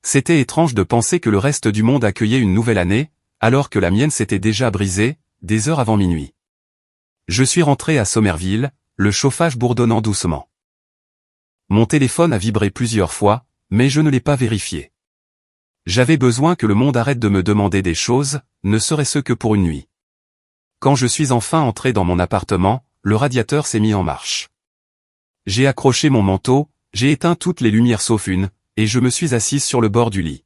C'était étrange de penser que le reste du monde accueillait une nouvelle année, alors que la mienne s'était déjà brisée, des heures avant minuit. Je suis rentré à Somerville, le chauffage bourdonnant doucement. Mon téléphone a vibré plusieurs fois, mais je ne l'ai pas vérifié. J'avais besoin que le monde arrête de me demander des choses, ne serait-ce que pour une nuit. Quand je suis enfin entré dans mon appartement, le radiateur s'est mis en marche. J'ai accroché mon manteau, j'ai éteint toutes les lumières sauf une, et je me suis assise sur le bord du lit.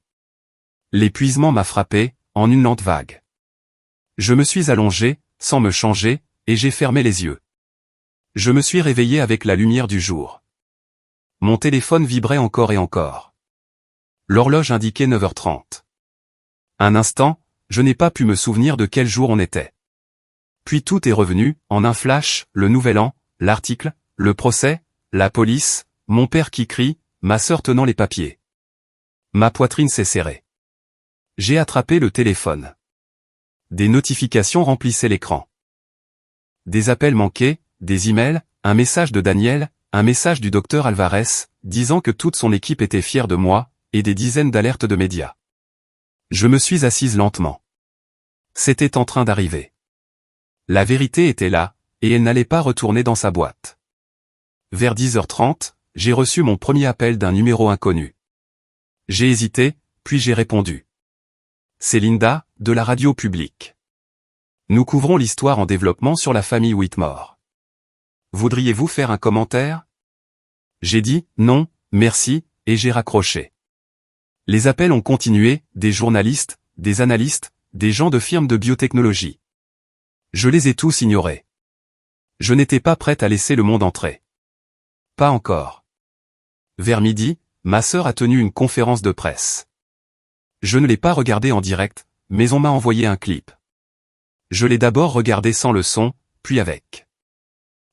L'épuisement m'a frappé, en une lente vague. Je me suis allongé, sans me changer, et j'ai fermé les yeux. Je me suis réveillé avec la lumière du jour. Mon téléphone vibrait encore et encore. L'horloge indiquait 9h30. Un instant, je n'ai pas pu me souvenir de quel jour on était. Puis tout est revenu, en un flash, le nouvel an, l'article, le procès, la police, mon père qui crie, ma sœur tenant les papiers. Ma poitrine s'est serrée. J'ai attrapé le téléphone. Des notifications remplissaient l'écran. Des appels manqués, des emails, un message de Daniel, un message du docteur Alvarez, disant que toute son équipe était fière de moi, et des dizaines d'alertes de médias. Je me suis assise lentement. C'était en train d'arriver. La vérité était là, et elle n'allait pas retourner dans sa boîte. Vers 10h30, j'ai reçu mon premier appel d'un numéro inconnu. J'ai hésité, puis j'ai répondu. C'est Linda, de la radio publique. Nous couvrons l'histoire en développement sur la famille Whitmore. Voudriez-vous faire un commentaire? J'ai dit, non, merci, et j'ai raccroché. Les appels ont continué, des journalistes, des analystes, des gens de firmes de biotechnologie. Je les ai tous ignorés. Je n'étais pas prête à laisser le monde entrer. Pas encore. Vers midi, ma sœur a tenu une conférence de presse. Je ne l'ai pas regardée en direct, mais on m'a envoyé un clip. Je l'ai d'abord regardé sans le son, puis avec.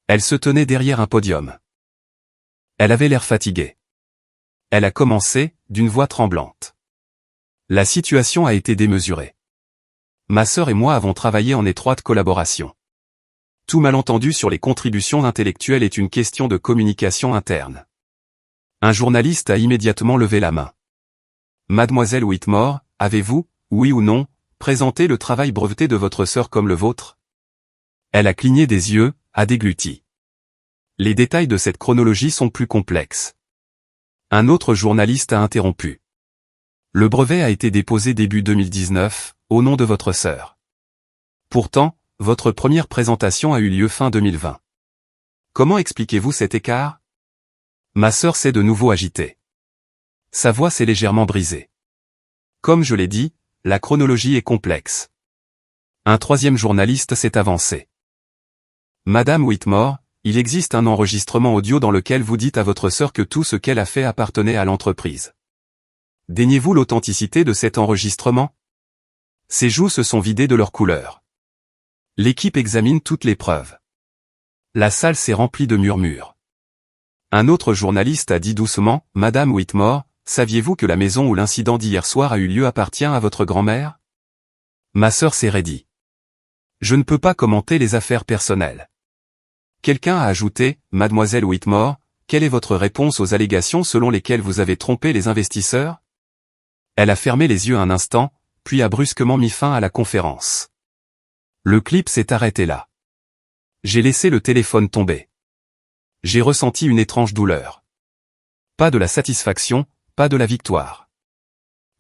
Elle se tenait derrière un podium. Elle avait l'air fatiguée. Elle a commencé, d'une voix tremblante. La situation a été démesurée. Ma sœur et moi avons travaillé en étroite collaboration. Tout malentendu sur les contributions intellectuelles est une question de communication interne. Un journaliste a immédiatement levé la main. Mademoiselle Whitmore, avez-vous, oui ou non, présenté le travail breveté de votre sœur comme le vôtre? Elle a cligné des yeux, a dégluti. Les détails de cette chronologie sont plus complexes. Un autre journaliste a interrompu. Le brevet a été déposé début 2019, au nom de votre sœur. Pourtant, votre première présentation a eu lieu fin 2020. Comment expliquez-vous cet écart? Ma sœur s'est de nouveau agitée. Sa voix s'est légèrement brisée. Comme je l'ai dit, la chronologie est complexe. Un troisième journaliste s'est avancé. Madame Whitmore, il existe un enregistrement audio dans lequel vous dites à votre sœur que tout ce qu'elle a fait appartenait à l'entreprise. Déniez-vous l'authenticité de cet enregistrement? Ses joues se sont vidées de leur couleur. L'équipe examine toutes les preuves. La salle s'est remplie de murmures. Un autre journaliste a dit doucement, « Madame Whitmore, saviez-vous que la maison où l'incident d'hier soir a eu lieu appartient à votre grand-mère » Ma sœur s'est raidie. Je ne peux pas commenter les affaires personnelles. Quelqu'un a ajouté, « Mademoiselle Whitmore, quelle est votre réponse aux allégations selon lesquelles vous avez trompé les investisseurs » Elle a fermé les yeux un instant, puis a brusquement mis fin à la conférence. Le clip s'est arrêté là. J'ai laissé le téléphone tomber. J'ai ressenti une étrange douleur. Pas de la satisfaction, pas de la victoire.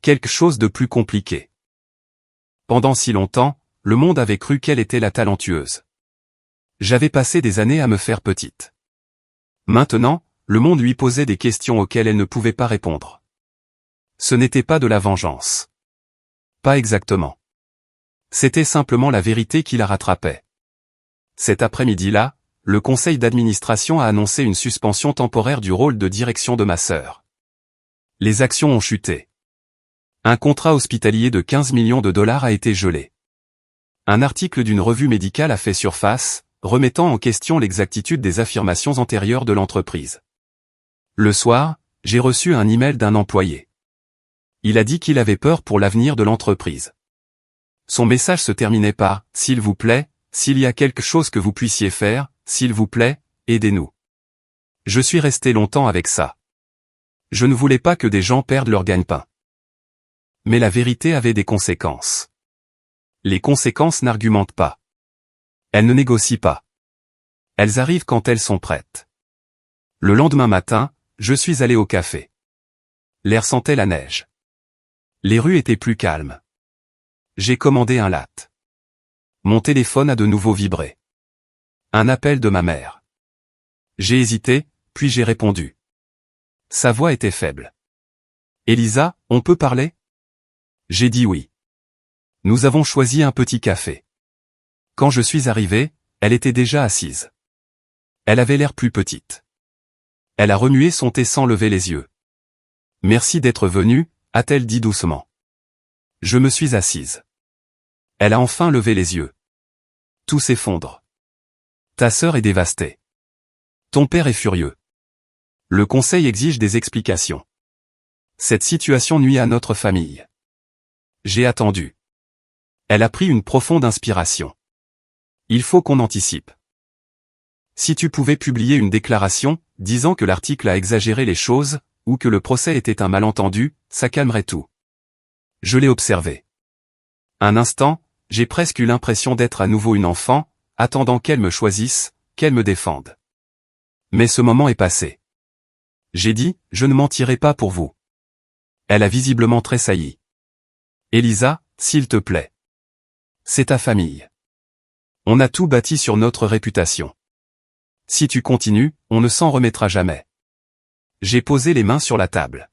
Quelque chose de plus compliqué. Pendant si longtemps, le monde avait cru qu'elle était la talentueuse. J'avais passé des années à me faire petite. Maintenant, le monde lui posait des questions auxquelles elle ne pouvait pas répondre. Ce n'était pas de la vengeance. Pas exactement. C'était simplement la vérité qui la rattrapait. Cet après-midi-là, le conseil d'administration a annoncé une suspension temporaire du rôle de direction de ma sœur. Les actions ont chuté. Un contrat hospitalier de 15 millions de dollars a été gelé. Un article d'une revue médicale a fait surface, remettant en question l'exactitude des affirmations antérieures de l'entreprise. Le soir, j'ai reçu un email d'un employé. Il a dit qu'il avait peur pour l'avenir de l'entreprise. Son message se terminait par « S'il vous plaît, s'il y a quelque chose que vous puissiez faire, s'il vous plaît, aidez-nous ». Je suis resté longtemps avec ça. Je ne voulais pas que des gens perdent leur gagne-pain. Mais la vérité avait des conséquences. Les conséquences n'argumentent pas. Elles ne négocient pas. Elles arrivent quand elles sont prêtes. Le lendemain matin, je suis allé au café. L'air sentait la neige. Les rues étaient plus calmes. J'ai commandé un latte. Mon téléphone a de nouveau vibré. Un appel de ma mère. J'ai hésité, puis j'ai répondu. Sa voix était faible. « Elisa, on peut parler ?» J'ai dit oui. Nous avons choisi un petit café. Quand je suis arrivé, elle était déjà assise. Elle avait l'air plus petite. Elle a remué son thé sans lever les yeux. « Merci d'être venue », a-t-elle dit doucement. Je me suis assise. Elle a enfin levé les yeux. Tout s'effondre. Ta sœur est dévastée. Ton père est furieux. Le conseil exige des explications. Cette situation nuit à notre famille. J'ai attendu. Elle a pris une profonde inspiration. Il faut qu'on anticipe. Si tu pouvais publier une déclaration, disant que l'article a exagéré les choses, ou que le procès était un malentendu, ça calmerait tout. Je l'ai observé. Un instant, j'ai presque eu l'impression d'être à nouveau une enfant, attendant qu'elle me choisisse, qu'elle me défende. Mais ce moment est passé. J'ai dit, je ne mentirai pas pour vous. Elle a visiblement tressailli. Elisa, s'il te plaît. C'est ta famille. On a tout bâti sur notre réputation. Si tu continues, on ne s'en remettra jamais. J'ai posé les mains sur la table.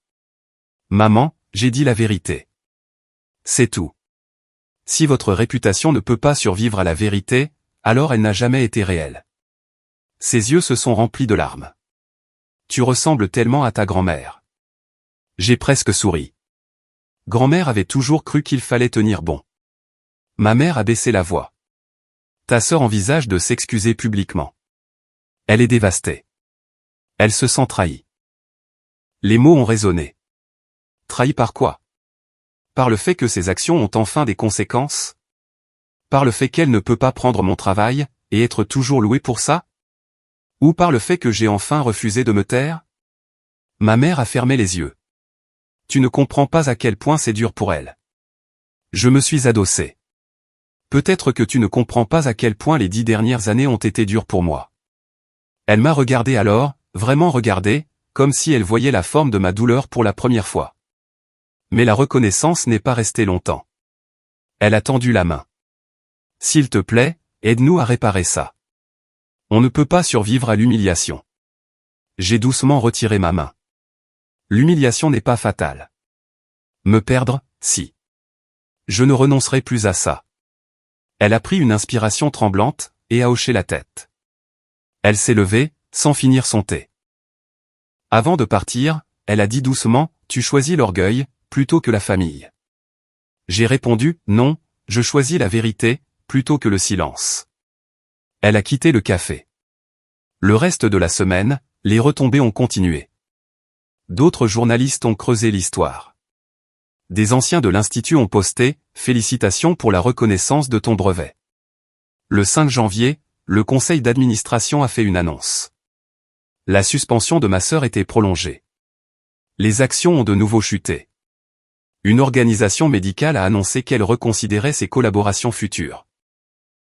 Maman, j'ai dit la vérité. C'est tout. Si votre réputation ne peut pas survivre à la vérité, alors elle n'a jamais été réelle. Ses yeux se sont remplis de larmes. Tu ressembles tellement à ta grand-mère. J'ai presque souri. Grand-mère avait toujours cru qu'il fallait tenir bon. Ma mère a baissé la voix. Ta sœur envisage de s'excuser publiquement. Elle est dévastée. Elle se sent trahie. Les mots ont résonné. Trahie par quoi? Par le fait que ses actions ont enfin des conséquences? Par le fait qu'elle ne peut pas prendre mon travail, et être toujours louée pour ça? Ou par le fait que j'ai enfin refusé de me taire? Ma mère a fermé les yeux. Tu ne comprends pas à quel point c'est dur pour elle. Je me suis adossé. Peut-être que tu ne comprends pas à quel point les 10 dernières années ont été dures pour moi. Elle m'a regardé alors, vraiment regardé, comme si elle voyait la forme de ma douleur pour la première fois. Mais la reconnaissance n'est pas restée longtemps. Elle a tendu la main. S'il te plaît, aide-nous à réparer ça. On ne peut pas survivre à l'humiliation. J'ai doucement retiré ma main. L'humiliation n'est pas fatale. Me perdre, si. Je ne renoncerai plus à ça. Elle a pris une inspiration tremblante, et a hoché la tête. Elle s'est levée, sans finir son thé. Avant de partir, elle a dit doucement, tu choisis l'orgueil, plutôt que la famille. J'ai répondu, non, je choisis la vérité, plutôt que le silence. Elle a quitté le café. Le reste de la semaine, les retombées ont continué. D'autres journalistes ont creusé l'histoire. Des anciens de l'Institut ont posté « Félicitations pour la reconnaissance de ton brevet ». Le 5 janvier, le conseil d'administration a fait une annonce. La suspension de ma sœur était prolongée. Les actions ont de nouveau chuté. Une organisation médicale a annoncé qu'elle reconsidérait ses collaborations futures.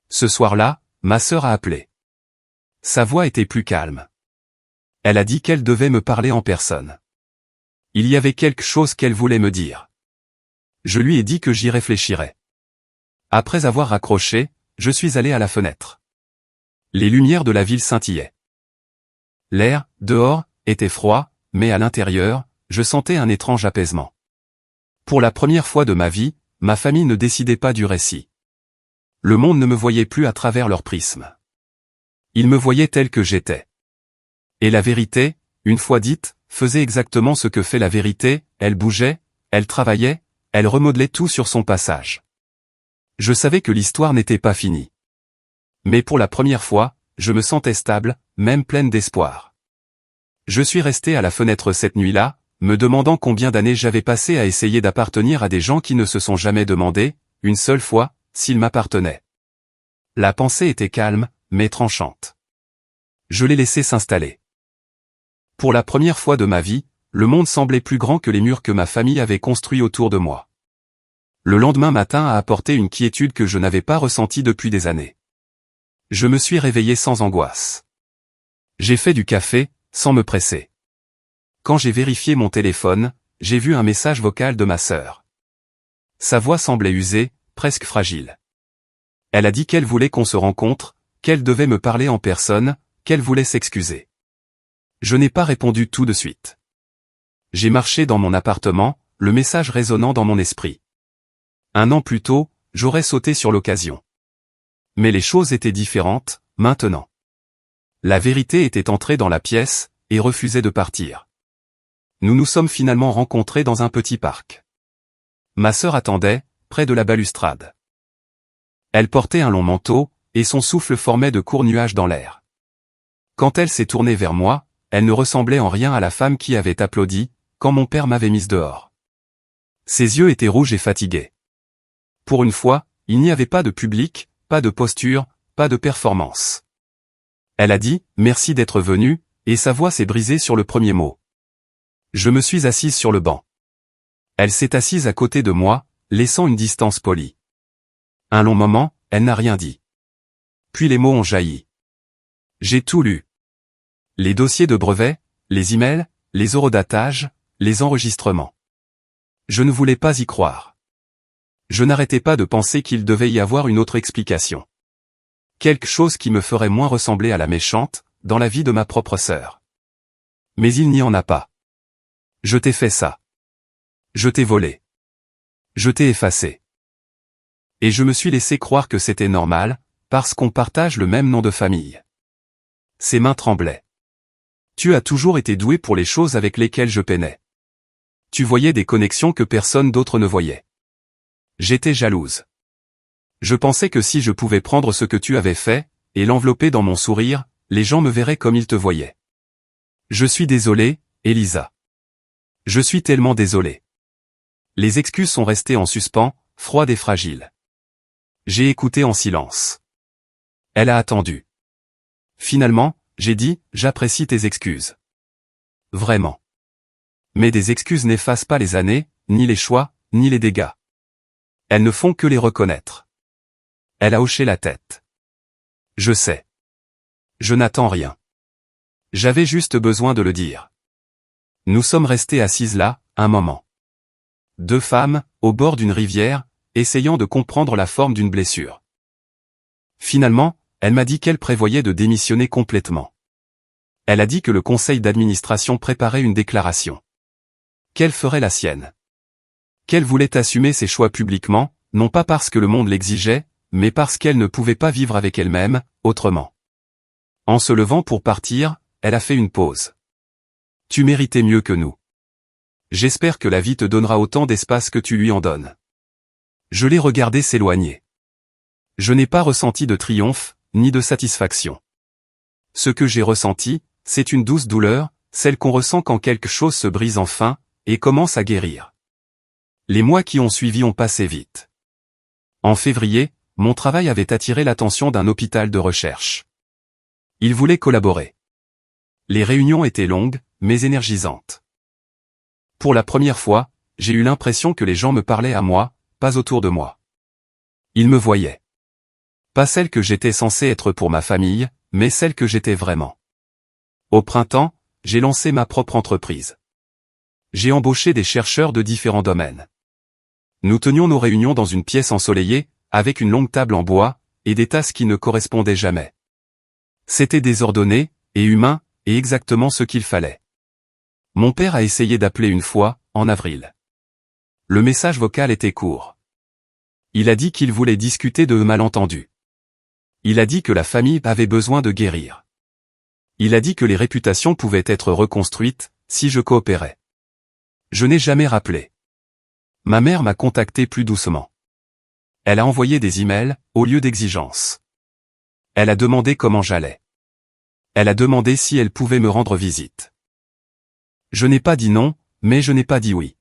Ce soir-là, ma sœur a appelé. Sa voix était plus calme. Elle a dit qu'elle devait me parler en personne. Il y avait quelque chose qu'elle voulait me dire. Je lui ai dit que j'y réfléchirais. Après avoir raccroché, je suis allé à la fenêtre. Les lumières de la ville scintillaient. L'air, dehors, était froid, mais à l'intérieur, je sentais un étrange apaisement. Pour la première fois de ma vie, ma famille ne décidait pas du récit. Le monde ne me voyait plus à travers leur prisme. Il me voyait tel que j'étais. Et la vérité, une fois dite, faisait exactement ce que fait la vérité, elle bougeait, elle travaillait, elle remodelait tout sur son passage. Je savais que l'histoire n'était pas finie. Mais pour la première fois, je me sentais stable, même pleine d'espoir. Je suis resté à la fenêtre cette nuit-là, me demandant combien d'années j'avais passé à essayer d'appartenir à des gens qui ne se sont jamais demandé, une seule fois, s'ils m'appartenaient. La pensée était calme, mais tranchante. Je l'ai laissé s'installer. Pour la première fois de ma vie, le monde semblait plus grand que les murs que ma famille avait construits autour de moi. Le lendemain matin a apporté une quiétude que je n'avais pas ressentie depuis des années. Je me suis réveillé sans angoisse. J'ai fait du café, sans me presser. Quand j'ai vérifié mon téléphone, j'ai vu un message vocal de ma sœur. Sa voix semblait usée, presque fragile. Elle a dit qu'elle voulait qu'on se rencontre, qu'elle devait me parler en personne, qu'elle voulait s'excuser. Je n'ai pas répondu tout de suite. J'ai marché dans mon appartement, le message résonnant dans mon esprit. 1 an plus tôt, j'aurais sauté sur l'occasion. Mais les choses étaient différentes, maintenant. La vérité était entrée dans la pièce, et refusait de partir. Nous nous sommes finalement rencontrés dans un petit parc. Ma sœur attendait, près de la balustrade. Elle portait un long manteau, et son souffle formait de courts nuages dans l'air. Quand elle s'est tournée vers moi, elle ne ressemblait en rien à la femme qui avait applaudi, quand mon père m'avait mise dehors. Ses yeux étaient rouges et fatigués. Pour une fois, il n'y avait pas de public, pas de posture, pas de performance. Elle a dit « Merci d'être venu », et sa voix s'est brisée sur le premier mot. Je me suis assise sur le banc. Elle s'est assise à côté de moi, laissant une distance polie. Un long moment, elle n'a rien dit. Puis les mots ont jailli. J'ai tout lu. Les dossiers de brevets, les emails, les horodatages, les enregistrements. Je ne voulais pas y croire. Je n'arrêtais pas de penser qu'il devait y avoir une autre explication. Quelque chose qui me ferait moins ressembler à la méchante, dans la vie de ma propre sœur. Mais il n'y en a pas. Je t'ai fait ça. Je t'ai volé. Je t'ai effacé. Et je me suis laissé croire que c'était normal, parce qu'on partage le même nom de famille. Ses mains tremblaient. Tu as toujours été doué pour les choses avec lesquelles je peinais. Tu voyais des connexions que personne d'autre ne voyait. J'étais jalouse. Je pensais que si je pouvais prendre ce que tu avais fait, et l'envelopper dans mon sourire, les gens me verraient comme ils te voyaient. Je suis désolé, Elisa. Je suis tellement désolé. Les excuses sont restées en suspens, froides et fragiles. J'ai écouté en silence. Elle a attendu. Finalement, j'ai dit, j'apprécie tes excuses. Vraiment. Mais des excuses n'effacent pas les années, ni les choix, ni les dégâts. Elles ne font que les reconnaître. Elle a hoché la tête. Je sais. Je n'attends rien. J'avais juste besoin de le dire. Nous sommes restés assises là, un moment. Deux femmes, au bord d'une rivière, essayant de comprendre la forme d'une blessure. Finalement, elle m'a dit qu'elle prévoyait de démissionner complètement. Elle a dit que le conseil d'administration préparait une déclaration. Qu'elle ferait la sienne. Qu'elle voulait assumer ses choix publiquement, non pas parce que le monde l'exigeait, mais parce qu'elle ne pouvait pas vivre avec elle-même, autrement. En se levant pour partir, elle a fait une pause. Tu méritais mieux que nous. J'espère que la vie te donnera autant d'espace que tu lui en donnes. Je l'ai regardé s'éloigner. Je n'ai pas ressenti de triomphe, ni de satisfaction. Ce que j'ai ressenti, c'est une douce douleur, celle qu'on ressent quand quelque chose se brise enfin, et commence à guérir. Les mois qui ont suivi ont passé vite. En février, mon travail avait attiré l'attention d'un hôpital de recherche. Il voulait collaborer. Les réunions étaient longues, mais énergisantes. Pour la première fois, j'ai eu l'impression que les gens me parlaient à moi, pas autour de moi. Ils me voyaient. Pas celle que j'étais censé être pour ma famille, mais celle que j'étais vraiment. Au printemps, j'ai lancé ma propre entreprise. J'ai embauché des chercheurs de différents domaines. Nous tenions nos réunions dans une pièce ensoleillée, avec une longue table en bois, et des tasses qui ne correspondaient jamais. C'était désordonné, et humain, et exactement ce qu'il fallait. Mon père a essayé d'appeler une fois, en avril. Le message vocal était court. Il a dit qu'il voulait discuter de malentendus. Il a dit que la famille avait besoin de guérir. Il a dit que les réputations pouvaient être reconstruites, si je coopérais. Je n'ai jamais rappelé. Ma mère m'a contacté plus doucement. Elle a envoyé des emails, au lieu d'exigences. Elle a demandé comment j'allais. Elle a demandé si elle pouvait me rendre visite. Je n'ai pas dit non, mais je n'ai pas dit oui.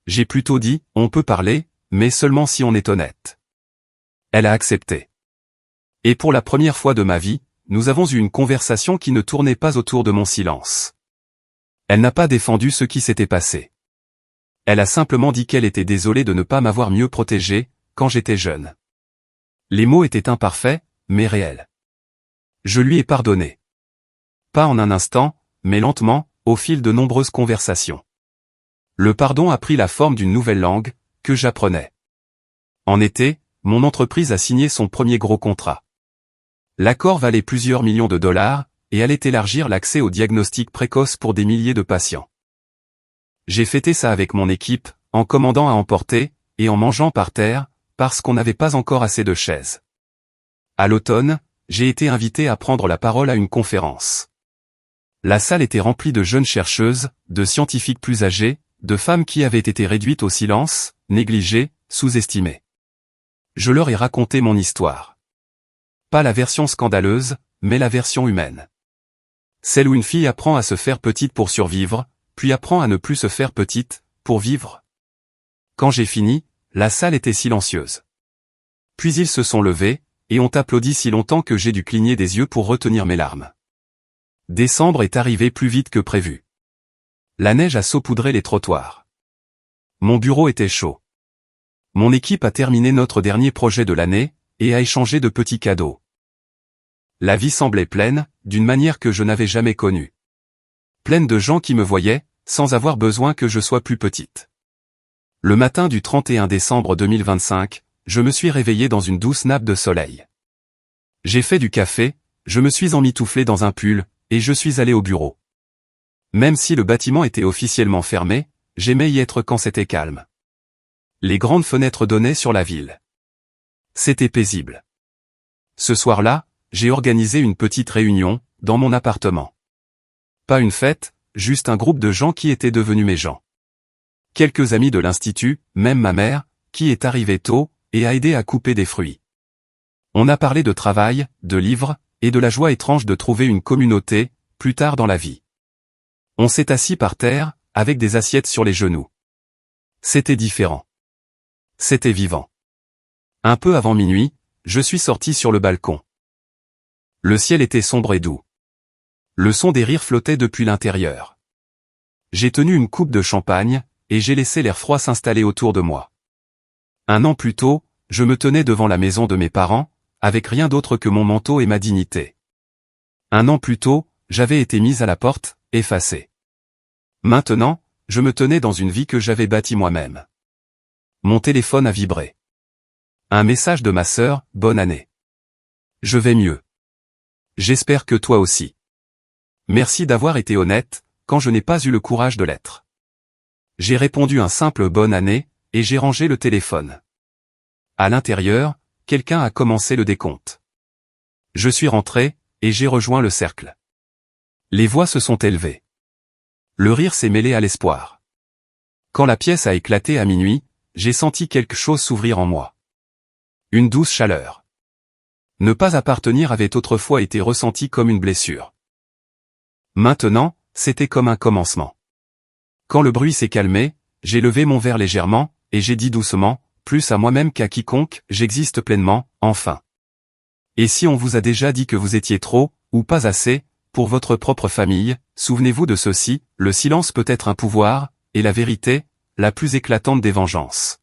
J'ai plutôt dit, on peut parler, mais seulement si on est honnête. Elle a accepté. Et pour la première fois de ma vie, nous avons eu une conversation qui ne tournait pas autour de mon silence. Elle n'a pas défendu ce qui s'était passé. Elle a simplement dit qu'elle était désolée de ne pas m'avoir mieux protégé, quand j'étais jeune. Les mots étaient imparfaits, mais réels. Je lui ai pardonné. Pas en un instant, mais lentement, au fil de nombreuses conversations. Le pardon a pris la forme d'une nouvelle langue, que j'apprenais. En été, mon entreprise a signé son premier gros contrat. L'accord valait plusieurs millions de dollars, et allait élargir l'accès au diagnostic précoce pour des milliers de patients. J'ai fêté ça avec mon équipe, en commandant à emporter, et en mangeant par terre, parce qu'on n'avait pas encore assez de chaises. À l'automne, j'ai été invité à prendre la parole à une conférence. La salle était remplie de jeunes chercheuses, de scientifiques plus âgés, de femmes qui avaient été réduites au silence, négligées, sous-estimées. Je leur ai raconté mon histoire. Pas la version scandaleuse, mais la version humaine. Celle où une fille apprend à se faire petite pour survivre, puis apprend à ne plus se faire petite, pour vivre. Quand j'ai fini, la salle était silencieuse. Puis ils se sont levés, et ont applaudi si longtemps que j'ai dû cligner des yeux pour retenir mes larmes. Décembre est arrivé plus vite que prévu. La neige a saupoudré les trottoirs. Mon bureau était chaud. Mon équipe a terminé notre dernier projet de l'année, et a échangé de petits cadeaux. La vie semblait pleine, d'une manière que je n'avais jamais connue. Pleine de gens qui me voyaient, sans avoir besoin que je sois plus petite. Le matin du 31 décembre 2025, je me suis réveillé dans une douce nappe de soleil. J'ai fait du café, je me suis emmitouflé dans un pull, et je suis allé au bureau. Même si le bâtiment était officiellement fermé, j'aimais y être quand c'était calme. Les grandes fenêtres donnaient sur la ville. C'était paisible. Ce soir-là, j'ai organisé une petite réunion, dans mon appartement. Pas une fête, juste un groupe de gens qui étaient devenus mes gens. Quelques amis de l'institut, même ma mère, qui est arrivée tôt, et a aidé à couper des fruits. On a parlé de travail, de livres, et de la joie étrange de trouver une communauté, plus tard dans la vie. On s'est assis par terre, avec des assiettes sur les genoux. C'était différent. C'était vivant. Un peu avant minuit, je suis sorti sur le balcon. Le ciel était sombre et doux. Le son des rires flottait depuis l'intérieur. J'ai tenu une coupe de champagne, et j'ai laissé l'air froid s'installer autour de moi. 1 an plus tôt, je me tenais devant la maison de mes parents, avec rien d'autre que mon manteau et ma dignité. 1 an plus tôt, j'avais été mis à la porte, effacé. Maintenant, je me tenais dans une vie que j'avais bâtie moi-même. Mon téléphone a vibré. Un message de ma sœur, bonne année. Je vais mieux. J'espère que toi aussi. Merci d'avoir été honnête, quand je n'ai pas eu le courage de l'être. J'ai répondu un simple bonne année, et j'ai rangé le téléphone. À l'intérieur, quelqu'un a commencé le décompte. Je suis rentré, et j'ai rejoint le cercle. Les voix se sont élevées. Le rire s'est mêlé à l'espoir. Quand la pièce a éclaté à minuit, j'ai senti quelque chose s'ouvrir en moi. Une douce chaleur. Ne pas appartenir avait autrefois été ressenti comme une blessure. Maintenant, c'était comme un commencement. Quand le bruit s'est calmé, j'ai levé mon verre légèrement, et j'ai dit doucement, plus à moi-même qu'à quiconque, j'existe pleinement, enfin. Et si on vous a déjà dit que vous étiez trop, ou pas assez, pour votre propre famille, souvenez-vous de ceci, le silence peut être un pouvoir, et la vérité, la plus éclatante des vengeances.